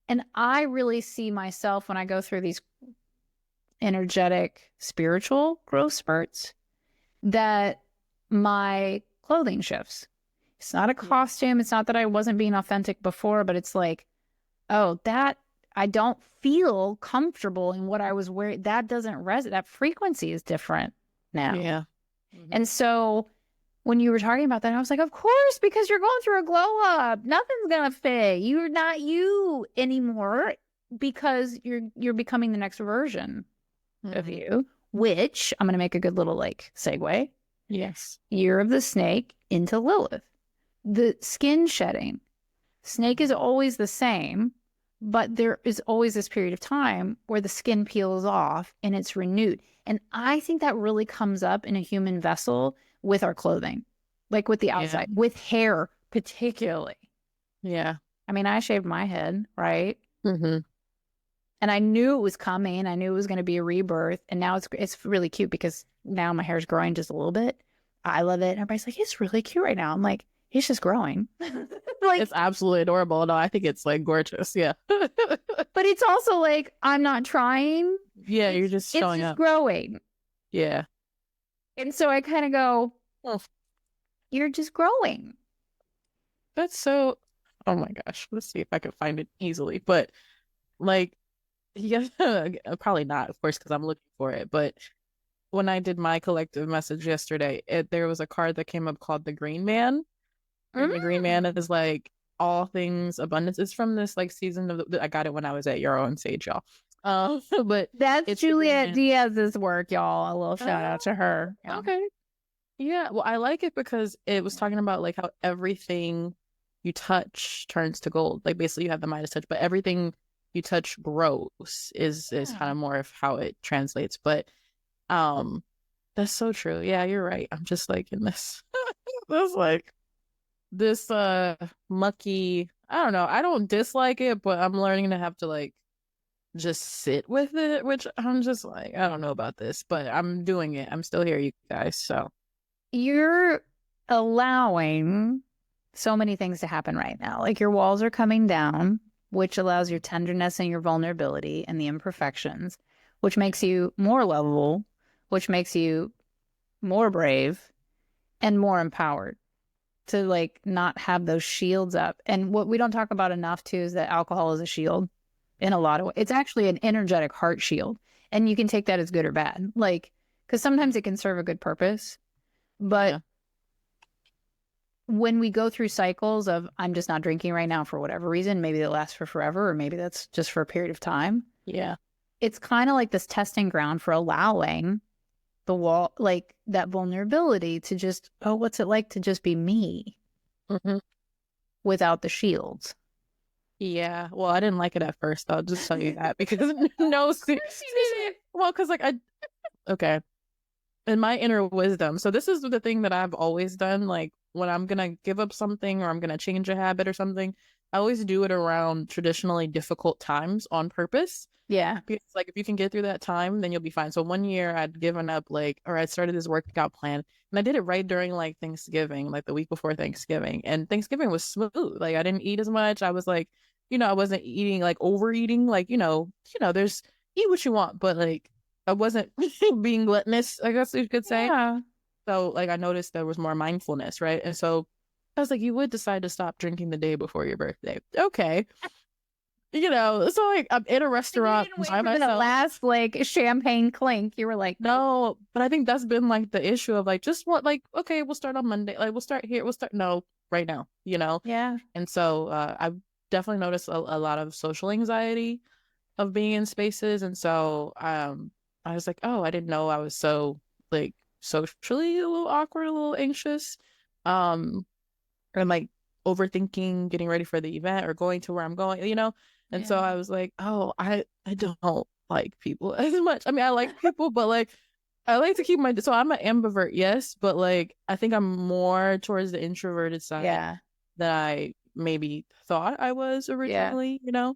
Speaker 3: And I really see myself when I go through these energetic, spiritual growth spurts that my clothing shifts. It's not a costume. It's not that I wasn't being authentic before, but it's like, oh, that I don't feel comfortable in what I was wearing. That doesn't resonate. That frequency is different now.
Speaker 2: Yeah.
Speaker 3: And so when you were talking about that, I was like, of course, because you're going through a glow up. Nothing's going to fit. You're not you anymore because you're becoming the next version of you, which I'm going to make a good little like segue.
Speaker 2: Yes.
Speaker 3: Year of the snake into Lilith. The skin shedding. Snake is always the same, but there is always this period of time where the skin peels off and it's renewed. And I think that really comes up in a human vessel with our clothing, like with the outside, with hair particularly.
Speaker 2: Yeah.
Speaker 3: I mean, I shaved my head, right?
Speaker 2: Mm-hmm.
Speaker 3: And I knew it was coming. I knew it was going to be a rebirth. And now it's really cute because now my hair is growing just a little bit. I love it. Everybody's like, it's really cute right now. I'm like, it's just growing.
Speaker 2: Like, it's absolutely adorable. No, I think it's like gorgeous. Yeah.
Speaker 3: But it's also like, I'm not trying.
Speaker 2: Yeah, you're just showing
Speaker 3: it's just
Speaker 2: up.
Speaker 3: Growing.
Speaker 2: Yeah.
Speaker 3: And so I kind of go,
Speaker 2: Oh,
Speaker 3: you're just growing.
Speaker 2: that's so, oh my gosh. Let's see if I can find it easily. But like, yeah, probably not, of course, because I'm looking for it. But when I did my collective message yesterday, there was a card that came up called the Green Man. And the Green Man is like all things abundance. It's from this like season of I got it when I was at Yarrow and Sage, y'all. But
Speaker 3: that's Juliet Diaz's work, y'all. A little shout out to her.
Speaker 2: Yeah. Okay. Yeah. Well, I like it because it was talking about like how everything you touch turns to gold. Like basically you have the Midas touch, but everything you touch grows is kind of more of how it translates. But that's so true. Yeah, you're right. I'm just like in this this mucky, I don't know, I don't dislike it, but I'm learning to have to like just sit with it, which I'm just like, I don't know about this, but I'm doing it. I'm still here, you guys. So
Speaker 3: you're allowing so many things to happen right now. Like your walls are coming down, which allows your tenderness and your vulnerability and the imperfections, which makes you more lovable, which makes you more brave and more empowered to like not have those shields up. And what we don't talk about enough too is that alcohol is a shield in a lot of ways. It's actually an energetic heart shield. And you can take that as good or bad. Like, because sometimes it can serve a good purpose. But when we go through cycles of I'm just not drinking right now for whatever reason, maybe that lasts for forever, or maybe that's just for a period of time.
Speaker 2: yeah.
Speaker 3: It's kind of like this testing ground for allowing the wall, like that vulnerability to just, oh, what's it like to just be me without the shields?
Speaker 2: Yeah. Well, I didn't like it at first. I'll just tell you that because no, well, because like okay. In my inner wisdom. So this is the thing that I've always done. Like when I'm going to give up something or I'm going to change a habit or something, I always do it around traditionally difficult times on purpose.
Speaker 3: Yeah.
Speaker 2: Because like if you can get through that time, then you'll be fine. So one year I'd given up or I started this workout plan and I did it right during like Thanksgiving, like the week before Thanksgiving. And Thanksgiving was smooth. Like I didn't eat as much. I was like, I wasn't eating like overeating, like, there's eat what you want, but like I wasn't being gluttonous, I guess you could say.
Speaker 3: Yeah.
Speaker 2: So like I noticed there was more mindfulness, right? And so I was like, you would decide to stop drinking the day before your birthday. Okay. So like I'm in a restaurant by myself.
Speaker 3: The last like champagne clink, you were like,
Speaker 2: no, but I think that's been like the issue of like, just what, like, okay, we'll start on Monday. Like we'll start here. No, right now, you know?
Speaker 3: Yeah.
Speaker 2: And so I've definitely noticed a lot of social anxiety of being in spaces. And so I was like, oh, I didn't know I was so like socially a little awkward, a little anxious. And like overthinking getting ready for the event or going to where I'm going, you know? And so
Speaker 3: Yeah.
Speaker 2: I was like, oh, I don't like people as much. I mean, I like people, but like I like to keep my, so I'm an ambivert, yes, but like I think I'm more towards the introverted side
Speaker 3: Yeah.
Speaker 2: than I maybe thought I was
Speaker 3: Yeah.
Speaker 2: originally, you know?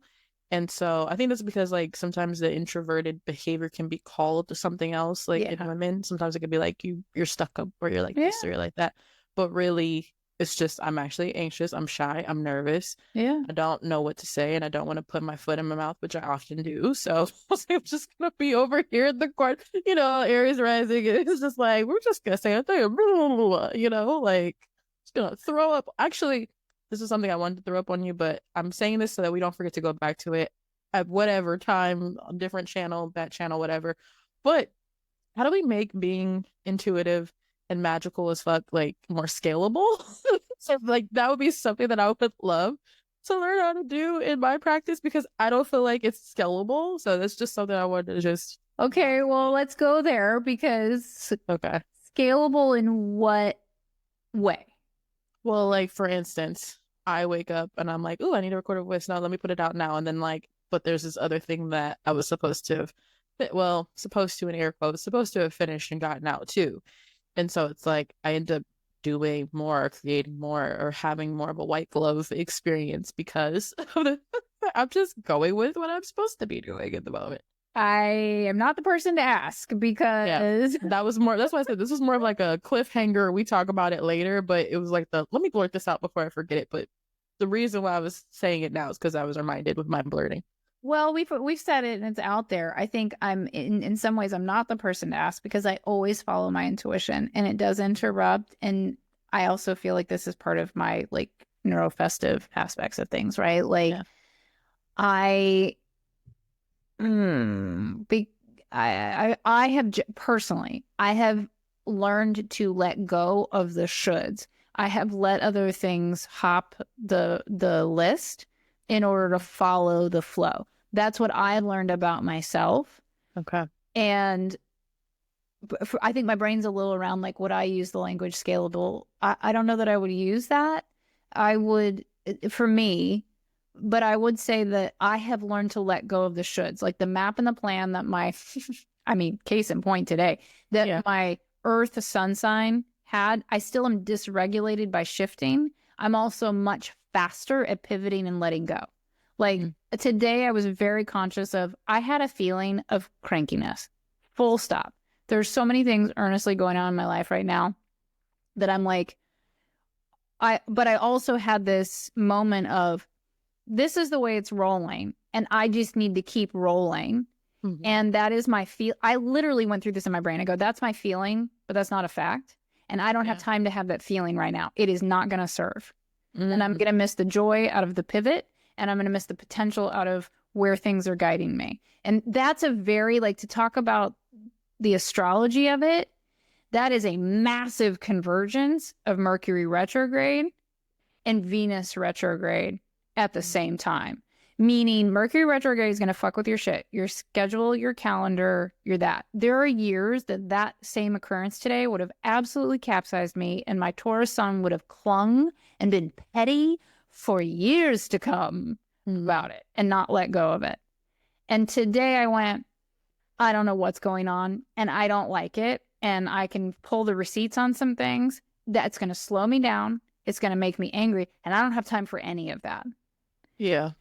Speaker 2: And so I think that's because like sometimes the introverted behavior can be called to something else, like in
Speaker 3: Yeah.
Speaker 2: women. Sometimes it could be like you're stuck up or you're like
Speaker 3: Yeah.
Speaker 2: this or you're like that. But really it's just I'm actually anxious, I'm shy, I'm nervous.
Speaker 3: Yeah.
Speaker 2: I don't know what to say and I don't want to put my foot in my mouth, which I often do. So I'm just gonna be over here in the court, you know, Aries rising. It's just like we're just gonna say a thing, you know, like just gonna throw up. Actually, this is something I wanted to throw up on you, but I'm saying this so that we don't forget to go back to it at whatever time, different channel, that channel, whatever. But how do we make being intuitive and magical as fuck like more scalable? So like that would be something that I would love to learn how to do in my practice because I don't feel like it's scalable. So that's just something I wanted to just
Speaker 3: Okay, well, let's go there because
Speaker 2: okay.
Speaker 3: scalable in what way?
Speaker 2: Well, like for instance, I wake up and I'm like, "Ooh, I need to record a voice now. Let me put it out now." And then like, but there's this other thing that I was supposed to have, supposed to in air quotes, supposed to have finished and gotten out too. And so it's like I end up doing more, or creating more, or having more of a white glove experience because I'm just going with what I'm supposed to be doing at the moment.
Speaker 3: I am not the person to ask because
Speaker 2: That was more, that's why I said this was more of like a cliffhanger. We talk about it later, but it was like let me blurt this out before I forget it. But the reason why I was saying it now is because I was reminded with my blurting.
Speaker 3: well, we've said it and it's out there. I think I'm in some ways I'm not the person to ask because I always follow my intuition and it does interrupt. And I also feel like this is part of my like neurofestive aspects of things, right? Like
Speaker 2: Yeah.
Speaker 3: I I have personally, I have learned to let go of the shoulds. I have let other things hop the list in order to follow the flow. That's what I've learned about myself.
Speaker 2: Okay.
Speaker 3: And I think my brain's a little around like, would I use the language scalable? I don't know that I would use that. I would, for me, but I would say that I have learned to let go of the shoulds, like the map and the plan that my, I mean, case in point today, that my Earth sun sign had. I still am dysregulated by shifting. I'm also much faster at pivoting and letting go. Like today, I was very conscious of, I had a feeling of crankiness, full stop. There's so many things earnestly going on in my life right now that I'm like, but I also had this moment of, this is the way it's rolling and I just need to keep rolling. Mm-hmm. And that is my feel. I literally went through this in my brain. I go, that's my feeling, but that's not a fact. And I don't have time to have that feeling right now. It is not going to serve. Mm-hmm. And I'm going to miss the joy out of the pivot. And I'm going to miss the potential out of where things are guiding me. And that's a very, like, to talk about the astrology of it, that is a massive convergence of Mercury retrograde and Venus retrograde at the same time. Meaning Mercury retrograde is going to fuck with your shit, your schedule, your calendar, your that. There are years that same occurrence today would have absolutely capsized me and my Taurus sun would have clung and been petty for years to come about it and not let go of it. And today I went, I don't know what's going on and I don't like it. And I can pull the receipts on some things. That's going to slow me down. It's going to make me angry. And I don't have time for any of that.
Speaker 2: Yeah.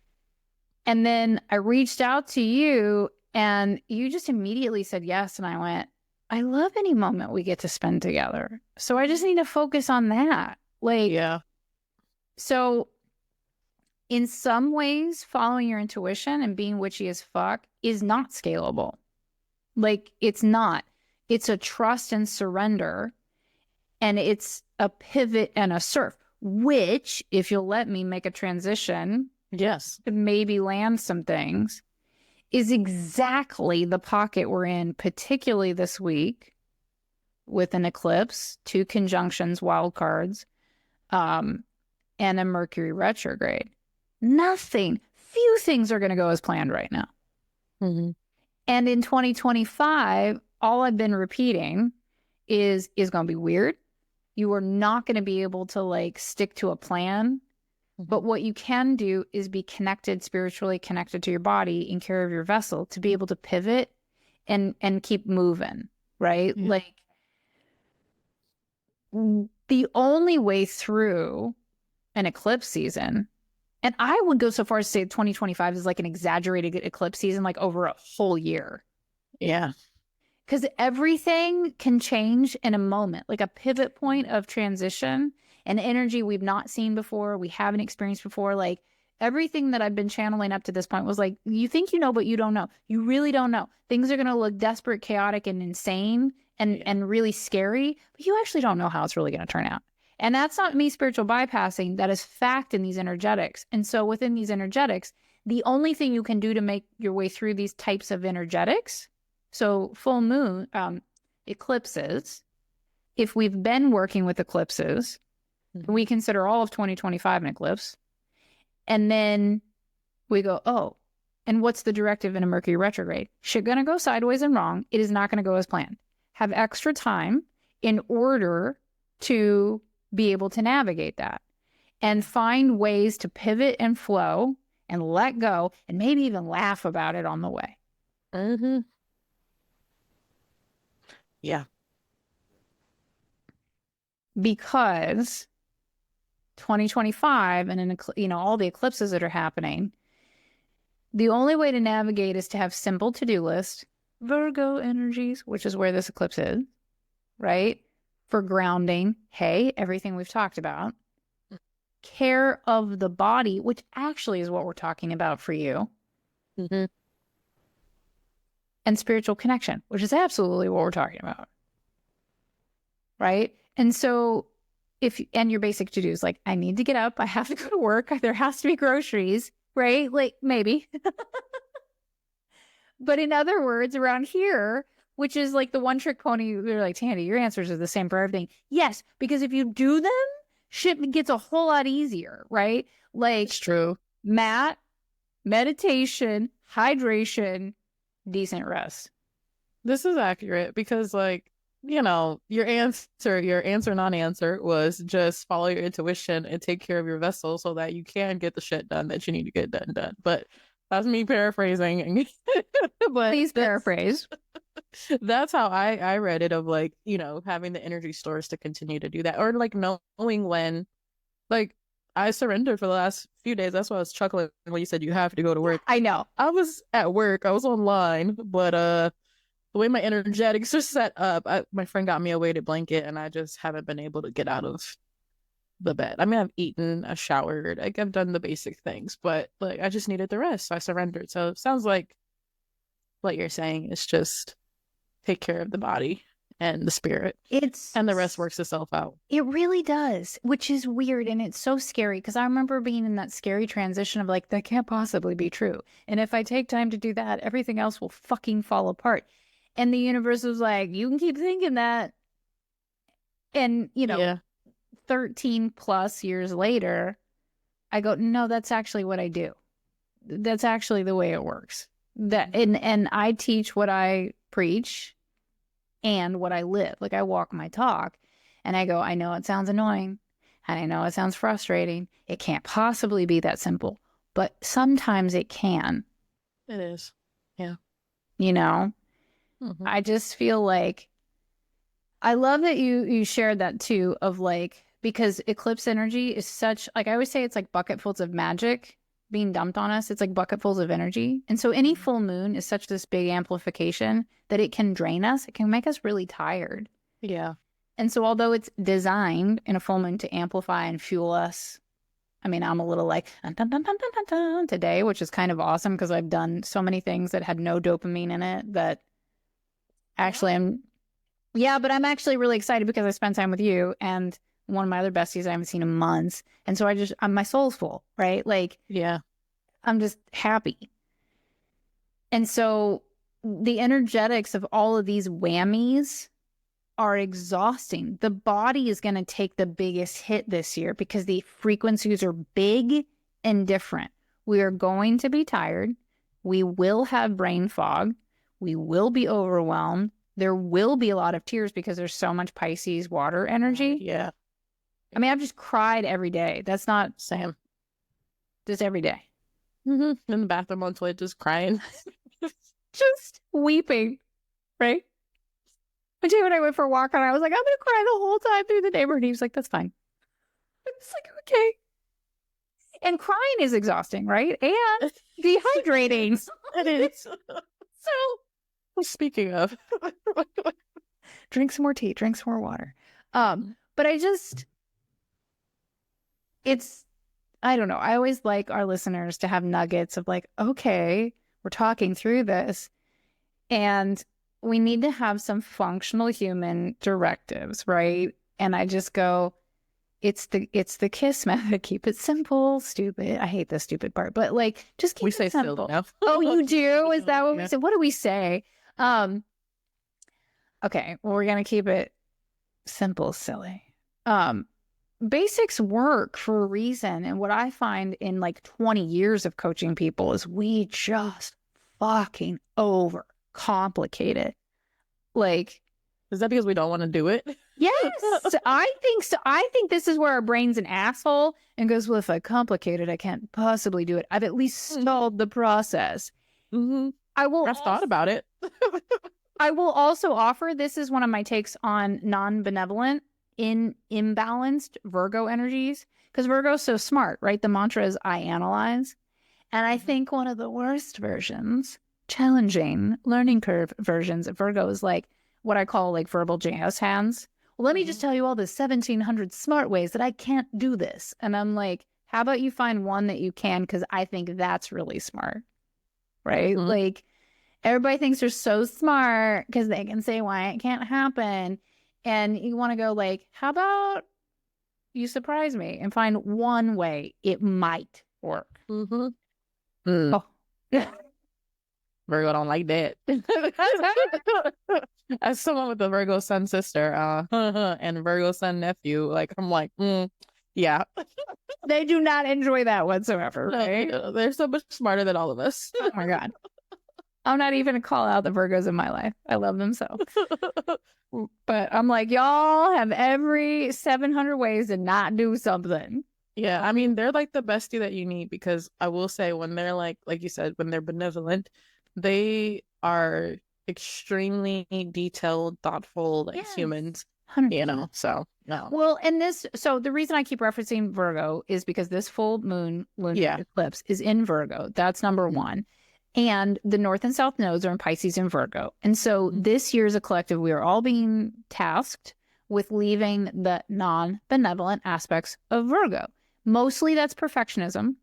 Speaker 3: And then I reached out to you and you just immediately said yes. And I went, I love any moment we get to spend together. So I just need to focus on that. Like,
Speaker 2: yeah.
Speaker 3: So in some ways, following your intuition and being witchy as fuck is not scalable. Like, it's not. It's a trust and surrender. And it's a pivot and a surf, which, if you'll let me make a transition,
Speaker 2: yes,
Speaker 3: to maybe land some things, is exactly the pocket we're in, particularly this week with an eclipse, 2 conjunctions, wild cards, and a Mercury retrograde. Few things are going to go as planned right now.
Speaker 2: Mm-hmm.
Speaker 3: And in 2025, all I've been repeating is going to be weird. You are not going to be able to like stick to a plan. But what you can do is be connected, spiritually connected to your body, in care of your vessel, to be able to pivot and keep moving, right?
Speaker 2: Yeah.
Speaker 3: Like the only way through an eclipse season, and I would go so far as to say 2025 is like an exaggerated eclipse season, like over a whole year.
Speaker 2: Yeah.
Speaker 3: Because everything can change in a moment, like a pivot point of transition, an energy we've not seen before, we haven't experienced before. Like everything that I've been channeling up to this point was like, you think you know, but you don't know. You really don't know. Things are going to look desperate, chaotic, and insane and really scary, but you actually don't know how it's really going to turn out. And that's not me spiritual bypassing. That is fact in these energetics. And so within these energetics, the only thing you can do to make your way through these types of energetics, so full moon, eclipses, if we've been working with eclipses, we consider all of 2025 an eclipse. And then we go, oh, and what's the directive in a Mercury retrograde? Shit gonna go sideways and wrong. It is not gonna go as planned. Have extra time in order to be able to navigate that and find ways to pivot and flow and let go and maybe even laugh about it on the way.
Speaker 2: Mm-hmm. Yeah.
Speaker 3: Because 2025 and all the eclipses that are happening, the only way to navigate is to have simple to-do list, Virgo energies, which is where this eclipse is, right? For grounding, hey, everything we've talked about. Care of the body, which actually is what we're talking about for you.
Speaker 2: Mm-hmm.
Speaker 3: And spiritual connection, which is absolutely what we're talking about. Right? And so and your basic to-dos, like I need to get up, I have to go to work, there has to be groceries, right? Like maybe. But in other words, around here, which is like the one trick pony, they're like, Tandy, your answers are the same for everything. Yes, because if you do them, shit gets a whole lot easier, right? Like
Speaker 2: It's true.
Speaker 3: meditation, hydration, decent rest.
Speaker 2: This is accurate because like, your answer, non-answer was just follow your intuition and take care of your vessel so that you can get the shit done that you need to get done. But that's me paraphrasing. But
Speaker 3: please paraphrase.
Speaker 2: That's how I read it, of like, having the energy stores to continue to do that, or like knowing when, like, I surrendered for the last few days. That's why I was chuckling when you said you have to go to work.
Speaker 3: I know.
Speaker 2: I was at work. I was online, but the way my energetics are set up, my friend got me a weighted blanket, and I just haven't been able to get out of the bed. I mean, I've eaten, I showered, like I've done the basic things, but like I just needed the rest, so I surrendered. So it sounds like what you're saying is just take care of the body and the spirit, and the rest works itself out.
Speaker 3: It really does, which is weird, and it's so scary because I remember being in that scary transition of like, that can't possibly be true, and if I take time to do that, everything else will fucking fall apart. And the universe was like, you can keep thinking that. And, 13 plus years later, I go, no, that's actually what I do. That's actually the way it works. And I teach what I preach and what I live. Like I walk my talk, and I go, I know it sounds annoying, and I know it sounds frustrating. It can't possibly be that simple, but sometimes it can.
Speaker 2: It is. Yeah.
Speaker 3: Mm-hmm. I just feel like I love that you shared that too, of like, because eclipse energy is such, like I always say, it's like bucketfuls of magic being dumped on us. It's like bucketfuls of energy. And so any full moon is such this big amplification that it can drain us. It can make us really tired.
Speaker 2: Yeah.
Speaker 3: And so although it's designed in a full moon to amplify and fuel us, I mean, I'm a little like dun, dun, dun, dun, dun, dun, dun, today, which is kind of awesome because I've done so many things that had no dopamine in it that actually but I'm actually really excited because I spent time with you and one of my other besties I haven't seen in months. And so my soul's full, right? Like,
Speaker 2: yeah,
Speaker 3: I'm just happy. And so the energetics of all of these whammies are exhausting. The body is going to take the biggest hit this year because the frequencies are big and different. We are going to be tired. We will have brain fog. We will be overwhelmed. There will be a lot of tears because there's so much Pisces water energy.
Speaker 2: Yeah.
Speaker 3: I mean, I've just cried every day. That's not
Speaker 2: Same.
Speaker 3: just every day.
Speaker 2: In the bathroom on toilet, just crying.
Speaker 3: Just weeping, right? One day when I went for a walk and I was like, I'm going to cry the whole time through the neighborhood. He was like, that's fine. It's like, okay. And crying is exhausting, right? And dehydrating.
Speaker 2: It is. So, speaking of,
Speaker 3: drink some more tea, drink some more water. But I don't know. I always like our listeners to have nuggets of like, okay, we're talking through this and we need to have some functional human directives, right? And I just go, it's the KISS method. Keep it simple, stupid. I hate the stupid part, but like, just keep
Speaker 2: we
Speaker 3: it
Speaker 2: say
Speaker 3: simple.
Speaker 2: still now.
Speaker 3: Oh, you do? Is that what we say? What do we say? Okay, well, we're going to keep it simple, silly. Basics work for a reason. And what I find in like 20 years of coaching people is we just fucking overcomplicate it. Like,
Speaker 2: is that because we don't want to do it?
Speaker 3: Yes, I think so. I think this is where our brain's an asshole and goes, well, if I complicate it, I can't possibly do it. I've at least stalled the process.
Speaker 2: Mm-hmm. I've thought about it.
Speaker 3: I will also offer, this is one of my takes on non-benevolent imbalanced Virgo energies, because Virgo's so smart, right? The mantra is I analyze. And I think one of the worst versions, challenging learning curve versions of Virgo is like what I call like verbal jazz hands. Well, let me just tell you all the 1,700 smart ways that I can't do this. And I'm like, how about you find one that you can? Because I think that's really smart, right?
Speaker 2: Mm-hmm.
Speaker 3: Like everybody thinks they're so smart because they can say why it can't happen. And you want to go like, how about you surprise me and find one way it might work?
Speaker 2: Mm-hmm.
Speaker 3: Oh.
Speaker 2: Virgo don't like that. As someone with a Virgo sun sister and Virgo sun nephew, like I'm like, yeah.
Speaker 3: They do not enjoy that whatsoever, right?
Speaker 2: They're so much smarter than all of us.
Speaker 3: Oh my God. I'm not even going to call out the Virgos in my life. I love them so. But I'm like, y'all have every 700 ways to not do something.
Speaker 2: Yeah, I mean, they're like the bestie that you need, because I will say when they're like you said, when they're benevolent, they are extremely detailed, thoughtful, like humans,
Speaker 3: 100%.
Speaker 2: you know, so no.
Speaker 3: Well, and so the reason I keep referencing Virgo is because this full moon lunar eclipse is in Virgo. That's number one. And the North and South nodes are in Pisces and Virgo. And so this year as a collective, we are all being tasked with leaving the non-benevolent aspects of Virgo. Mostly that's perfectionism,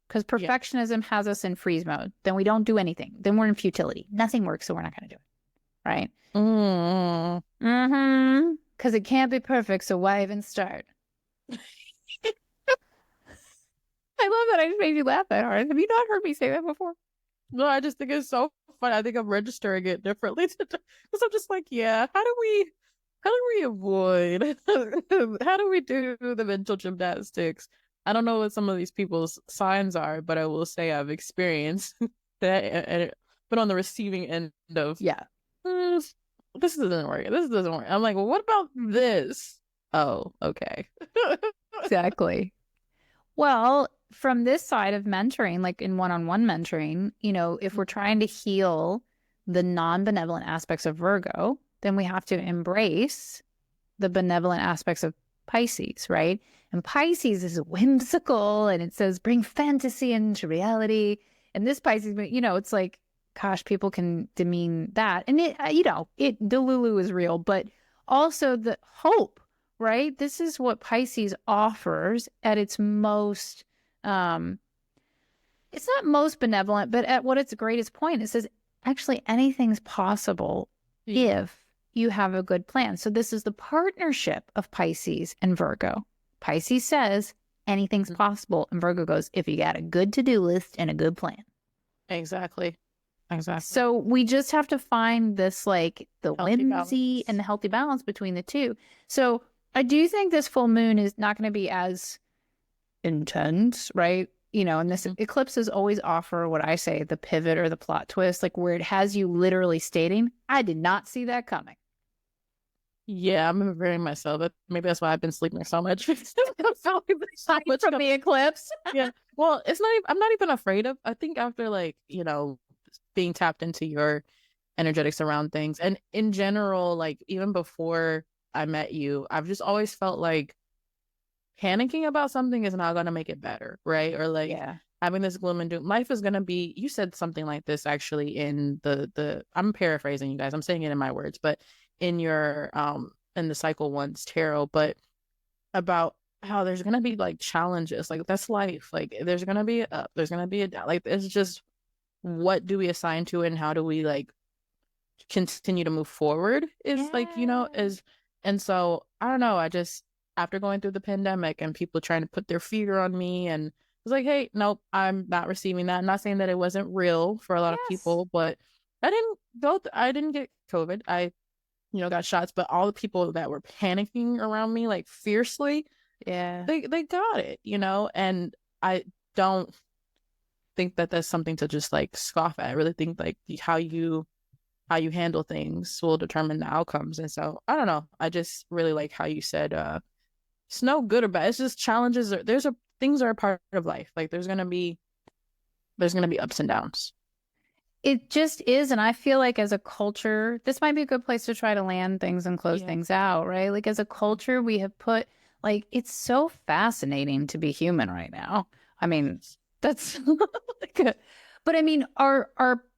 Speaker 3: because perfectionism has us in freeze mode. Then we don't do anything. Then we're in futility. Nothing works, so we're not going to do it. Right? Because it can't be perfect, so why even start? I love that I just made you laugh that hard. Have you not heard me say that before?
Speaker 2: No, I just think it's so fun. I think I'm registering it differently because I'm just like, yeah, how do we avoid? How do we do the mental gymnastics? I don't know what some of these people's signs are, but I will say I've experienced that and been on the receiving end of this doesn't work. This doesn't work. I'm like, well, what about this? Oh, okay.
Speaker 3: Exactly. Well, from this side of mentoring, like in one-on-one mentoring, you know, if we're trying to heal the non-benevolent aspects of Virgo, then we have to embrace the benevolent aspects of Pisces, right? And Pisces is whimsical and it says bring fantasy into reality. And this Pisces, you know, it's like, gosh, people can demean that. And it, you know, Delulu is real, but also the hope, right? This is what Pisces offers at its most, it's not most benevolent, but at what its greatest point. It says, actually, anything's possible if you have a good plan. So this is the partnership of Pisces and Virgo. Pisces says anything's possible. And Virgo goes, if you got a good to-do list and a good plan.
Speaker 2: Exactly. Exactly.
Speaker 3: So we just have to find this, like, the
Speaker 2: Healthy
Speaker 3: whimsy
Speaker 2: balance.
Speaker 3: and the healthy balance between the two. So I do think this full moon is not going to be as intense, right? You know, and this eclipses always offer what I say, the pivot or the plot twist, like where it has you literally stating, I did not see that coming.
Speaker 2: Yeah, I'm preparing myself. Maybe that's why I've been sleeping so much. So much
Speaker 3: From the eclipse.
Speaker 2: Yeah. Well, it's not even, I'm not even afraid of, I think after like, you know, being tapped into your energetics around things. And in general, like even before I met you, I've just always felt like panicking about something is not going to make it better, right? Or like having this gloom and doom. Life is going to be, you said something like this actually in the I'm paraphrasing you guys. I'm saying it in my words, but in your in the cycle one's tarot, but about how there's going to be like challenges. Like that's life. Like there's going to be a up, there's going to be a down. Like it's just, what do we assign to it and how do we like continue to move forward is like, you know, is, and so I don't know, I just, after going through the pandemic and people trying to put their fear on me, and I was like, hey, nope, I'm not receiving that. I'm not saying that it wasn't real for a lot of people, but I didn't get COVID. I, you know, got shots, but all the people that were panicking around me like fiercely, they got it, you know, and I don't think that that's something to just like scoff at. I really think like how you handle things will determine the outcomes. And so I don't know, I just really like how you said it's no good or bad, it's just challenges. Things are a part of life. Like there's gonna be ups and downs.
Speaker 3: It just is. And I feel like as a culture, this might be a good place to try to land things and close things out, right? Like as a culture, we have put, like, it's so fascinating to be human right now. I mean, that's but I mean, our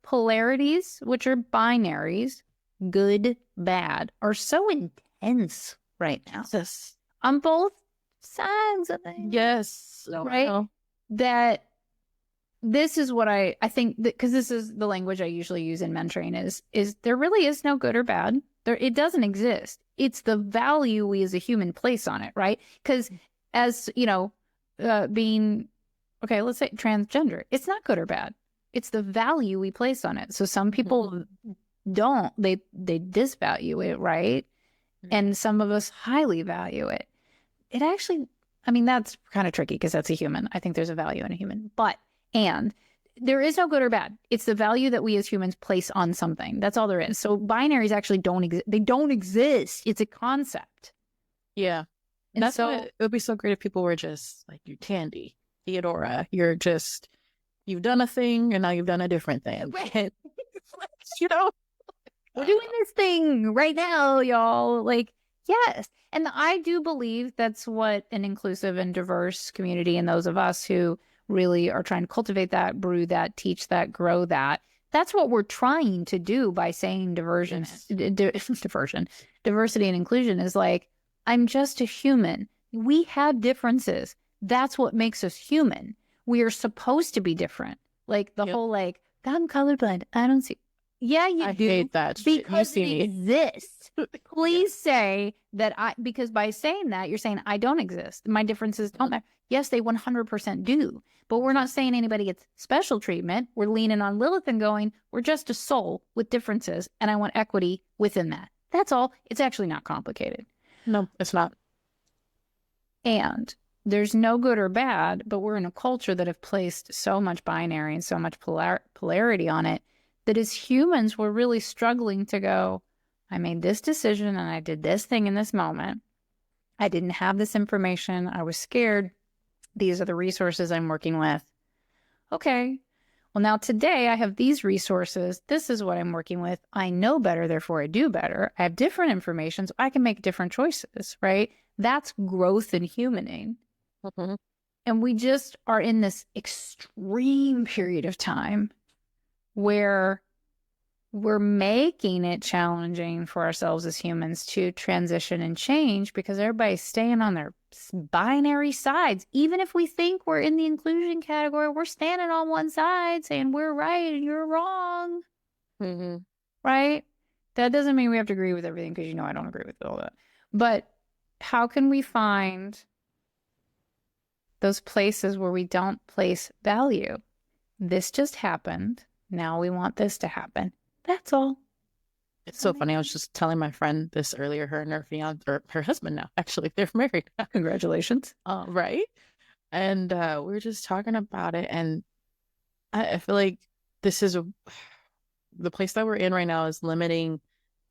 Speaker 3: polarities, which are binaries, good, bad, are so intense right now.
Speaker 2: Yes.
Speaker 3: On both sides of it.
Speaker 2: Yes.
Speaker 3: Right? That this is what I think, because this is the language I usually use in mentoring, is there really is no good or bad. It doesn't exist. It's the value we as a human place on it, right? Because as, you know, being, okay, let's say transgender, it's not good or bad. It's the value we place on it. So some people don't, they disvalue it, right? And some of us highly value it. It actually, I mean, that's kind of tricky because that's a human. I think there's a value in a human, and there is no good or bad. It's the value that we as humans place on something. That's all there is. So binaries actually don't exist. They don't exist. It's a concept.
Speaker 2: Yeah. And that's so, it would be so great if people were just like, you Tandy, Theodora, you've done a thing and now you've done a different thing. You know,
Speaker 3: we're doing this thing right now, y'all. Like, yes. And I do believe that's what an inclusive and diverse community, and those of us who really are trying to cultivate that, brew that, teach that, grow that, that's what we're trying to do by saying diversity and inclusion is like, I'm just a human. We have differences. That's what makes us human. We are supposed to be different. Like the whole like, I'm colorblind, I don't see. Yeah, you do.
Speaker 2: I hate that.
Speaker 3: Because it exists. Please say that because by saying that, you're saying I don't exist. My differences don't matter. Yes, they 100% do. But we're not saying anybody gets special treatment. We're leaning on Lilith and going, we're just a soul with differences, and I want equity within that. That's all. It's actually not complicated.
Speaker 2: No, it's not.
Speaker 3: And there's no good or bad, but we're in a culture that have placed so much binary and so much polarity on it that as humans, we're really struggling to go, I made this decision and I did this thing in this moment. I didn't have this information. I was scared. These are the resources I'm working with. Okay. Well, now today I have these resources. This is what I'm working with. I know better, therefore I do better. I have different information, so I can make different choices, right? That's growth and humaning.
Speaker 2: Mm-hmm.
Speaker 3: And we just are in this extreme period of time where we're making it challenging for ourselves as humans to transition and change because everybody's staying on their binary sides. Even if we think we're in the inclusion category, we're standing on one side saying we're right and you're wrong.
Speaker 2: Mm-hmm.
Speaker 3: Right? That doesn't mean we have to agree with everything because, you know, I don't agree with all that. But how can we find those places where we don't place value? This just happened. Now we want this to happen. That's all.
Speaker 2: It's so funny. I was just telling my friend this earlier, her and her fiance, or her husband now, actually, they're married.
Speaker 3: Congratulations.
Speaker 2: Right? And we were just talking about it. And I feel like this is the place that we're in right now is limiting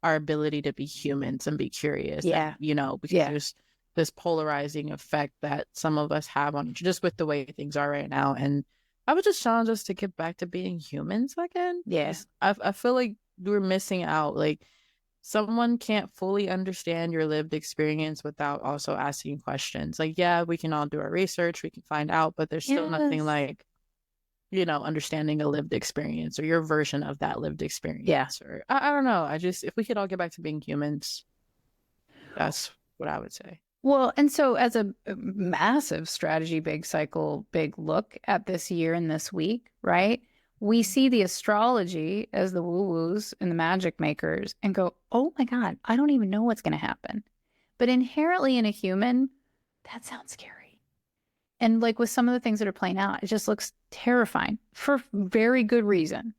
Speaker 2: our ability to be humans and be curious.
Speaker 3: Yeah.
Speaker 2: And, because there's this polarizing effect that some of us have on just with the way things are right now. And I would just challenge us to get back to being humans again.
Speaker 3: Yeah.
Speaker 2: I feel like we're missing out. Like someone can't fully understand your lived experience without also asking questions. Like, yeah, we can all do our research, we can find out, but there's still nothing like, understanding a lived experience or your version of that lived experience.
Speaker 3: Yeah.
Speaker 2: Or I don't know. If we could all get back to being humans, that's what I would say.
Speaker 3: Well, and so as a massive strategy, big cycle, big look at this year and this week, right? We see the astrology as the woo-woos and the magic makers and go, oh my God, I don't even know what's going to happen. But inherently in a human, that sounds scary. And like with some of the things that are playing out, it just looks terrifying for very good reason.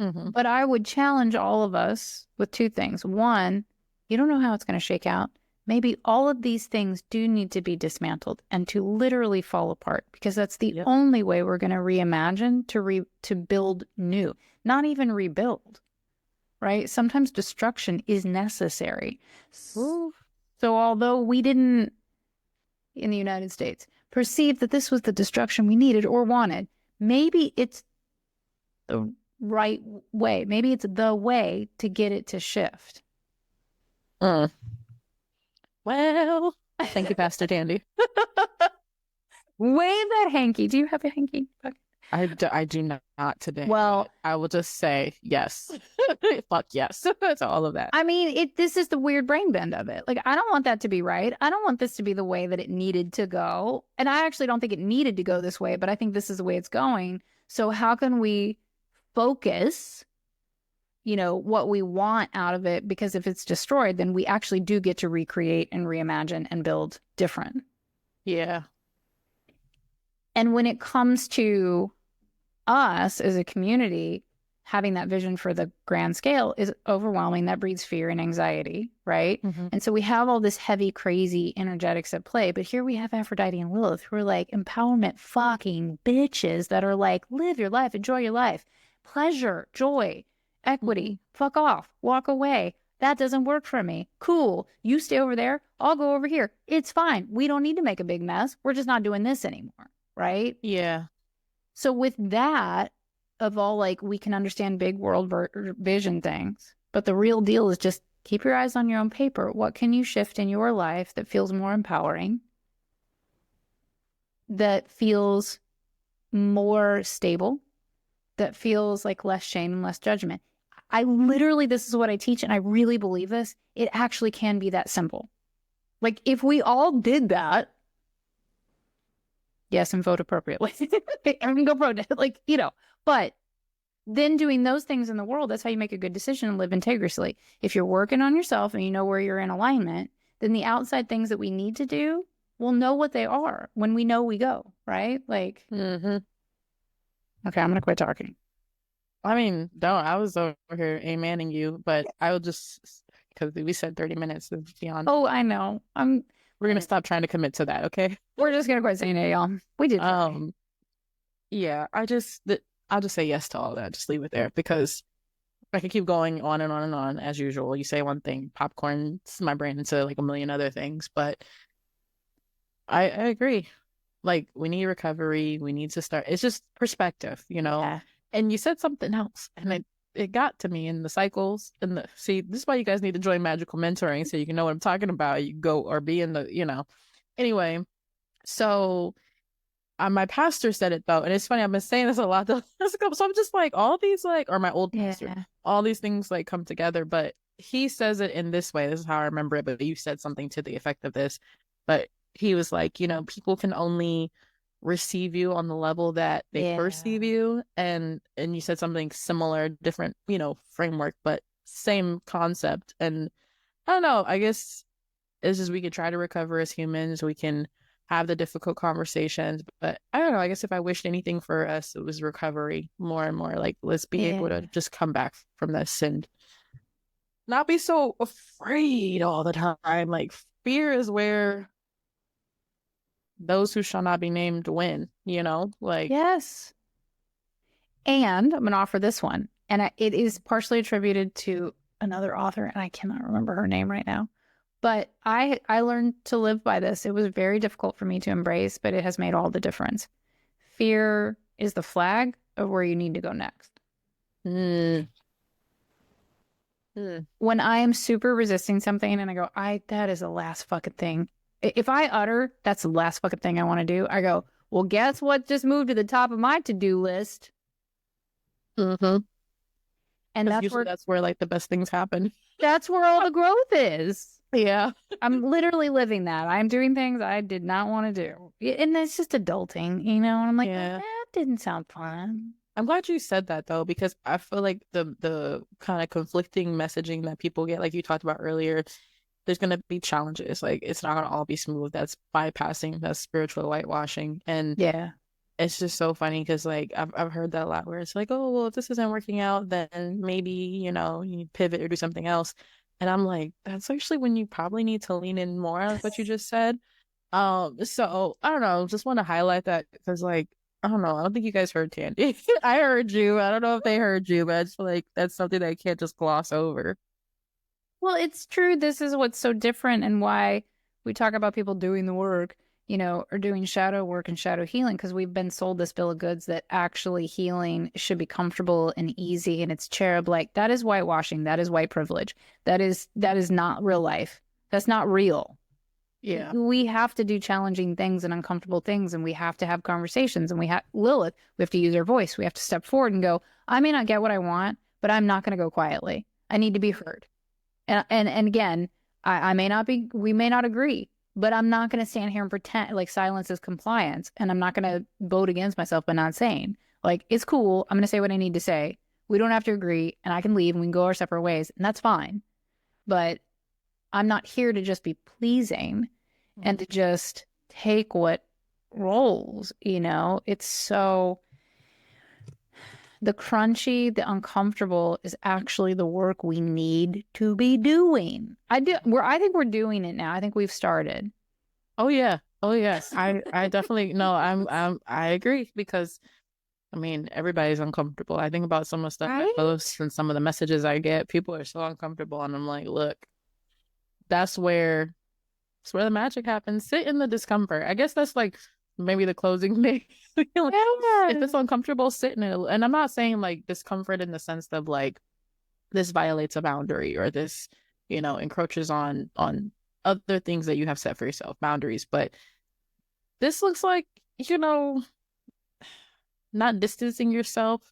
Speaker 2: Mm-hmm.
Speaker 3: But I would challenge all of us with two things. One, you don't know how it's going to shake out. Maybe all of these things do need to be dismantled and to literally fall apart, because that's the only way we're going to reimagine, to build new, not even rebuild, right? Sometimes destruction is necessary.
Speaker 2: Ooh.
Speaker 3: So although we didn't, in the United States, perceive that this was the destruction we needed or wanted, maybe it's the right way. Maybe it's the way to get it to shift.
Speaker 2: Well, thank you, Pastor Tandy.
Speaker 3: Wave that hanky. Do you have a hanky?
Speaker 2: I do not today.
Speaker 3: Well,
Speaker 2: I will just say yes. Fuck yes. To all of that.
Speaker 3: I mean, this is the weird brain bend of it. Like, I don't want that to be right. I don't want this to be the way that it needed to go. And I actually don't think it needed to go this way, but I think this is the way it's going. So how can we focus, what we want out of it? Because if it's destroyed, then we actually do get to recreate and reimagine and build different.
Speaker 2: Yeah.
Speaker 3: And when it comes to us as a community, having that vision for the grand scale is overwhelming. That breeds fear and anxiety, right?
Speaker 2: Mm-hmm.
Speaker 3: And so we have all this heavy, crazy energetics at play. But here we have Aphrodite and Lilith, who are like empowerment fucking bitches that are like, live your life, enjoy your life, pleasure, joy, equity, fuck off, walk away. That doesn't work for me. Cool. You stay over there. I'll go over here. It's fine. We don't need to make a big mess. We're just not doing this anymore. Right?
Speaker 2: Yeah.
Speaker 3: So with that, of all, like, we can understand big world vision things, but the real deal is just keep your eyes on your own paper. What can you shift in your life that feels more empowering, that feels more stable, that feels like less shame and less judgment? I literally, this is what I teach, and I really believe this. It actually can be that simple. Like, if we all did that, yes, and vote appropriately. I mean, go protest, but then doing those things in the world, that's how you make a good decision and live integrally. If you're working on yourself and you know where you're in alignment, then the outside things that we need to do, we'll know what they are. When we know, we go, right? Like,
Speaker 2: Mm-hmm.
Speaker 3: Okay, I'm going to quit talking.
Speaker 2: I mean, don't. I was over here amening you, but I will just, because we said 30 minutes is beyond.
Speaker 3: Oh, I know.
Speaker 2: We're going to stop trying to commit to that, okay?
Speaker 3: We're just going to quit saying it, y'all. We did.
Speaker 2: Yeah, I'll just say yes to all that. Just leave it there, because I could keep going on and on and on as usual. You say one thing, popcorns my brain into like a million other things, but I agree. Like, we need recovery. We need to start. It's just perspective,
Speaker 3: Yeah.
Speaker 2: And you said something else, and it got to me in the cycles. See, this is why you guys need to join Magical Mentoring, so you can know what I'm talking about. You go or be in the, Anyway, so my pastor said it though, and it's funny. I've been saying this a lot. So I'm just like, all these or my old pastor, all these things come together. But he says it in this way. This is how I remember it. But you said something to the effect of this. But he was like, people can only receive you on the level that they perceive you, and you said something similar, different framework, but same concept. And I don't know, I guess it's just, we could try to recover as humans, we can have the difficult conversations. But I don't know, I guess if I wished anything for us, it was recovery more and more. Like, let's be able to just come back from this and not be so afraid all the time. Like, fear is where those who shall not be named win, you know? Like,
Speaker 3: Yes. And I'm going to offer this one. And it is partially attributed to another author, and I cannot remember her name right now. But I learned to live by this. It was very difficult for me to embrace, but it has made all the difference. Fear is the flag of where you need to go next. When I am super resisting something and I go, that is the last fucking thing. If I utter, that's the last fucking thing I want to do, I go, well, guess what just moved to the top of my to-do list?
Speaker 2: Mm-hmm.
Speaker 3: And
Speaker 2: that's where like the best things happen.
Speaker 3: That's where all the growth is.
Speaker 2: Yeah.
Speaker 3: I'm literally living that. I'm doing things I did not want to do. And it's just adulting, you know? And I'm like, that didn't sound fun.
Speaker 2: I'm glad you said that though, because I feel like the kind of conflicting messaging that people get, like you talked about earlier, there's going to be challenges. Like, it's not going to all be smooth. That's bypassing, that's spiritual whitewashing. And
Speaker 3: yeah,
Speaker 2: it's just so funny because like I've heard that a lot where it's like, oh, well, if this isn't working out, then maybe, you know, you pivot or do something else. And I'm like, that's actually when you probably need to lean in more on what you just said. So I don't know, just want to highlight that because like, I don't know, I don't think you guys heard Tandy. I heard you. I don't know if they heard you, but I just feel like that's something that I can't just gloss over.
Speaker 3: Well, it's true. This is what's so different and why we talk about people doing the work, you know, or doing shadow work and shadow healing, because we've been sold this bill of goods that actually healing should be comfortable and easy and it's cherub-like. That is whitewashing. That is white privilege. That is not real life. That's not real.
Speaker 2: Yeah.
Speaker 3: We have to do challenging things and uncomfortable things, and we have to have conversations, and we have to use our voice. We have to step forward and go, I may not get what I want, but I'm not going to go quietly. I need to be heard. And again, we may not agree, but I'm not going to stand here and pretend like silence is compliance. And I'm not going to vote against myself by not saying, like, it's cool. I'm going to say what I need to say. We don't have to agree, and I can leave and we can go our separate ways, and that's fine. But I'm not here to just be pleasing and to just take what rolls, you know? It's so... The crunchy, the uncomfortable is actually the work we need to be doing. I think we're doing it now. I think we've started.
Speaker 2: Oh yeah. Oh yes. I definitely no. I agree because I mean everybody's uncomfortable. I think about some of the stuff I post and some of the messages I get. People are so uncomfortable, and I'm like, look, that's where the magic happens. Sit in the discomfort. I guess that's like maybe the closing thing. If it's uncomfortable, sit in it. And I'm not saying like discomfort in the sense of like this violates a boundary or this, you know, encroaches on other things that you have set for yourself, boundaries. But this looks like, you know, not distancing yourself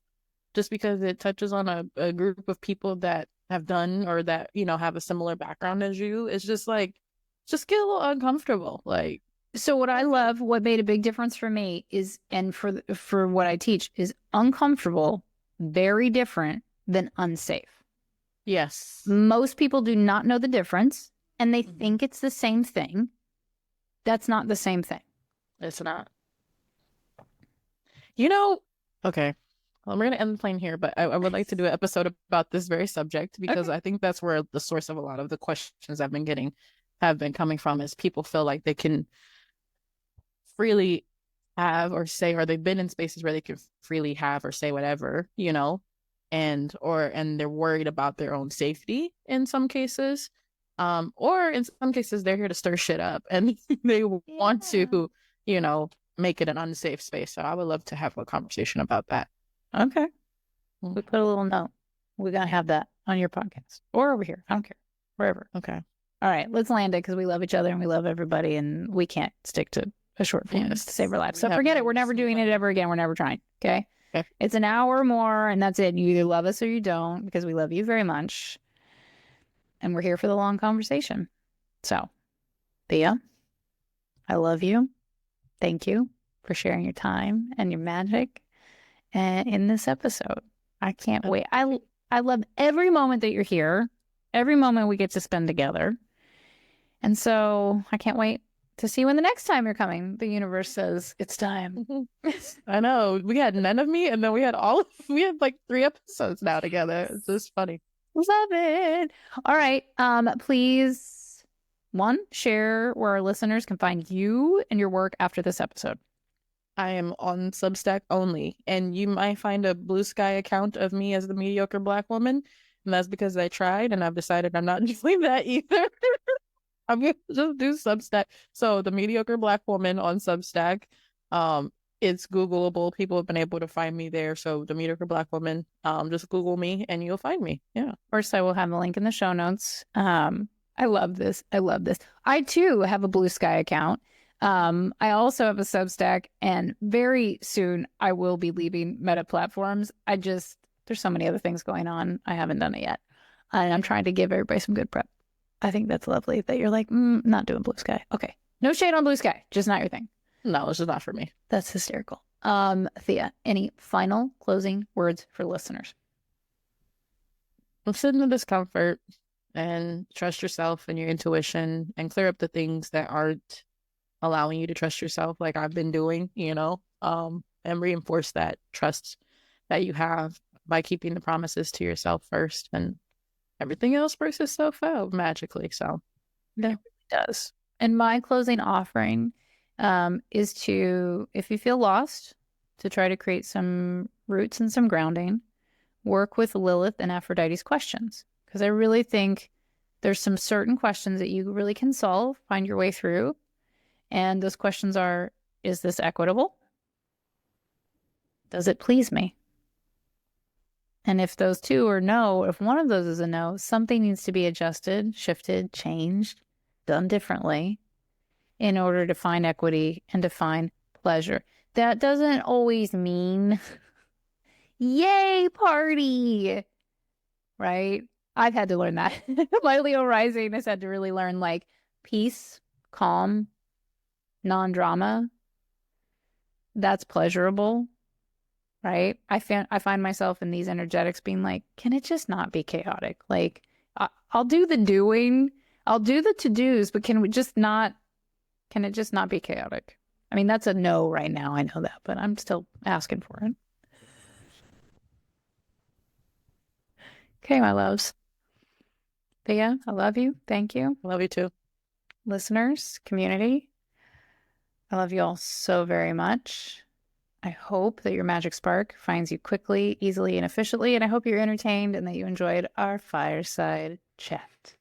Speaker 2: just because it touches on a group of people that have done or that, you know, have a similar background as you. It's just like, just get a little uncomfortable. Like,
Speaker 3: so what I love, what made a big difference for me is, and for what I teach, is uncomfortable, very different than unsafe.
Speaker 2: Yes.
Speaker 3: Most people do not know the difference, and they think it's the same thing. That's not the same thing.
Speaker 2: It's not. You know, okay. Well, we're going to end the plane here, but I would like to do an episode about this very subject because I think that's where the source of a lot of the questions I've been getting have been coming from, is people feel like they can freely have or say, or they've been in spaces where they can freely have or say whatever, you know, and they're worried about their own safety in some cases, or in some cases they're here to stir shit up and they want to, you know, make it an unsafe space. So I would love to have a conversation about that.
Speaker 3: Okay. We put a little note. We're going to have that on your podcast or over here. I don't care. Wherever.
Speaker 2: Okay.
Speaker 3: All right. Let's land it because we love each other and we love everybody and we can't stick to a short form to save our lives. So forget it. We're never doing it ever again. We're never trying. Okay? It's an hour or more and that's it. You either love us or you don't, because we love you very much. And we're here for the long conversation. So, Thea, I love you. Thank you for sharing your time and your magic in this episode. I can't wait. I love every moment that you're here, every moment we get to spend together. And so I can't wait to see when the next time you're coming. The universe says it's time.
Speaker 2: I know. We had none of me, and then we had like 3 episodes now together. It's just funny.
Speaker 3: Love it. All right. Please, one, share where our listeners can find you and your work after this episode.
Speaker 2: I am on Substack only, and you might find a Blue Sky account of me as the mediocre Black woman, and that's because I tried, and I've decided I'm not doing that either. I'm gonna just do Substack. So the mediocre Black woman on Substack, it's Googleable. People have been able to find me there. So the mediocre Black woman, just Google me and you'll find me. Yeah.
Speaker 3: Of course, I will have a link in the show notes. I love this. I love this. I too have a Blue Sky account. I also have a Substack, and very soon I will be leaving Meta platforms. There's so many other things going on. I haven't done it yet. And I'm trying to give everybody some good prep. I think that's lovely that you're like, not doing Blue Sky. Okay. No shade on Blue Sky. Just not your thing.
Speaker 2: No, it's just not for me.
Speaker 3: That's hysterical. Thea, any final closing words for listeners?
Speaker 2: Sit in the discomfort and trust yourself and your intuition and clear up the things that aren't allowing you to trust yourself like I've been doing, and reinforce that trust that you have by keeping the promises to yourself first, and everything else works itself out magically. So
Speaker 3: yeah, it does. And my closing offering is to, if you feel lost, to try to create some roots and some grounding, work with Lilith and Aphrodite's questions. Because I really think there's some certain questions that you really can solve, find your way through. And those questions are, is this equitable? Does it please me? And if those two are no, if one of those is a no, something needs to be adjusted, shifted, changed, done differently in order to find equity and to find pleasure. That doesn't always mean, yay, party, right? I've had to learn that. My Leo rising has had to really learn like peace, calm, non-drama. That's pleasurable. Right? I find myself in these energetics being like, can it just not be chaotic? Like, I'll do the doing, I'll do the to-dos, but can it just not be chaotic? I mean, that's a no right now. I know that, but I'm still asking for it. Okay, my loves. Thea, I love you. Thank you.
Speaker 2: I love you too.
Speaker 3: Listeners, community, I love you all so very much. I hope that your magic spark finds you quickly, easily, and efficiently, and I hope you're entertained and that you enjoyed our fireside chat.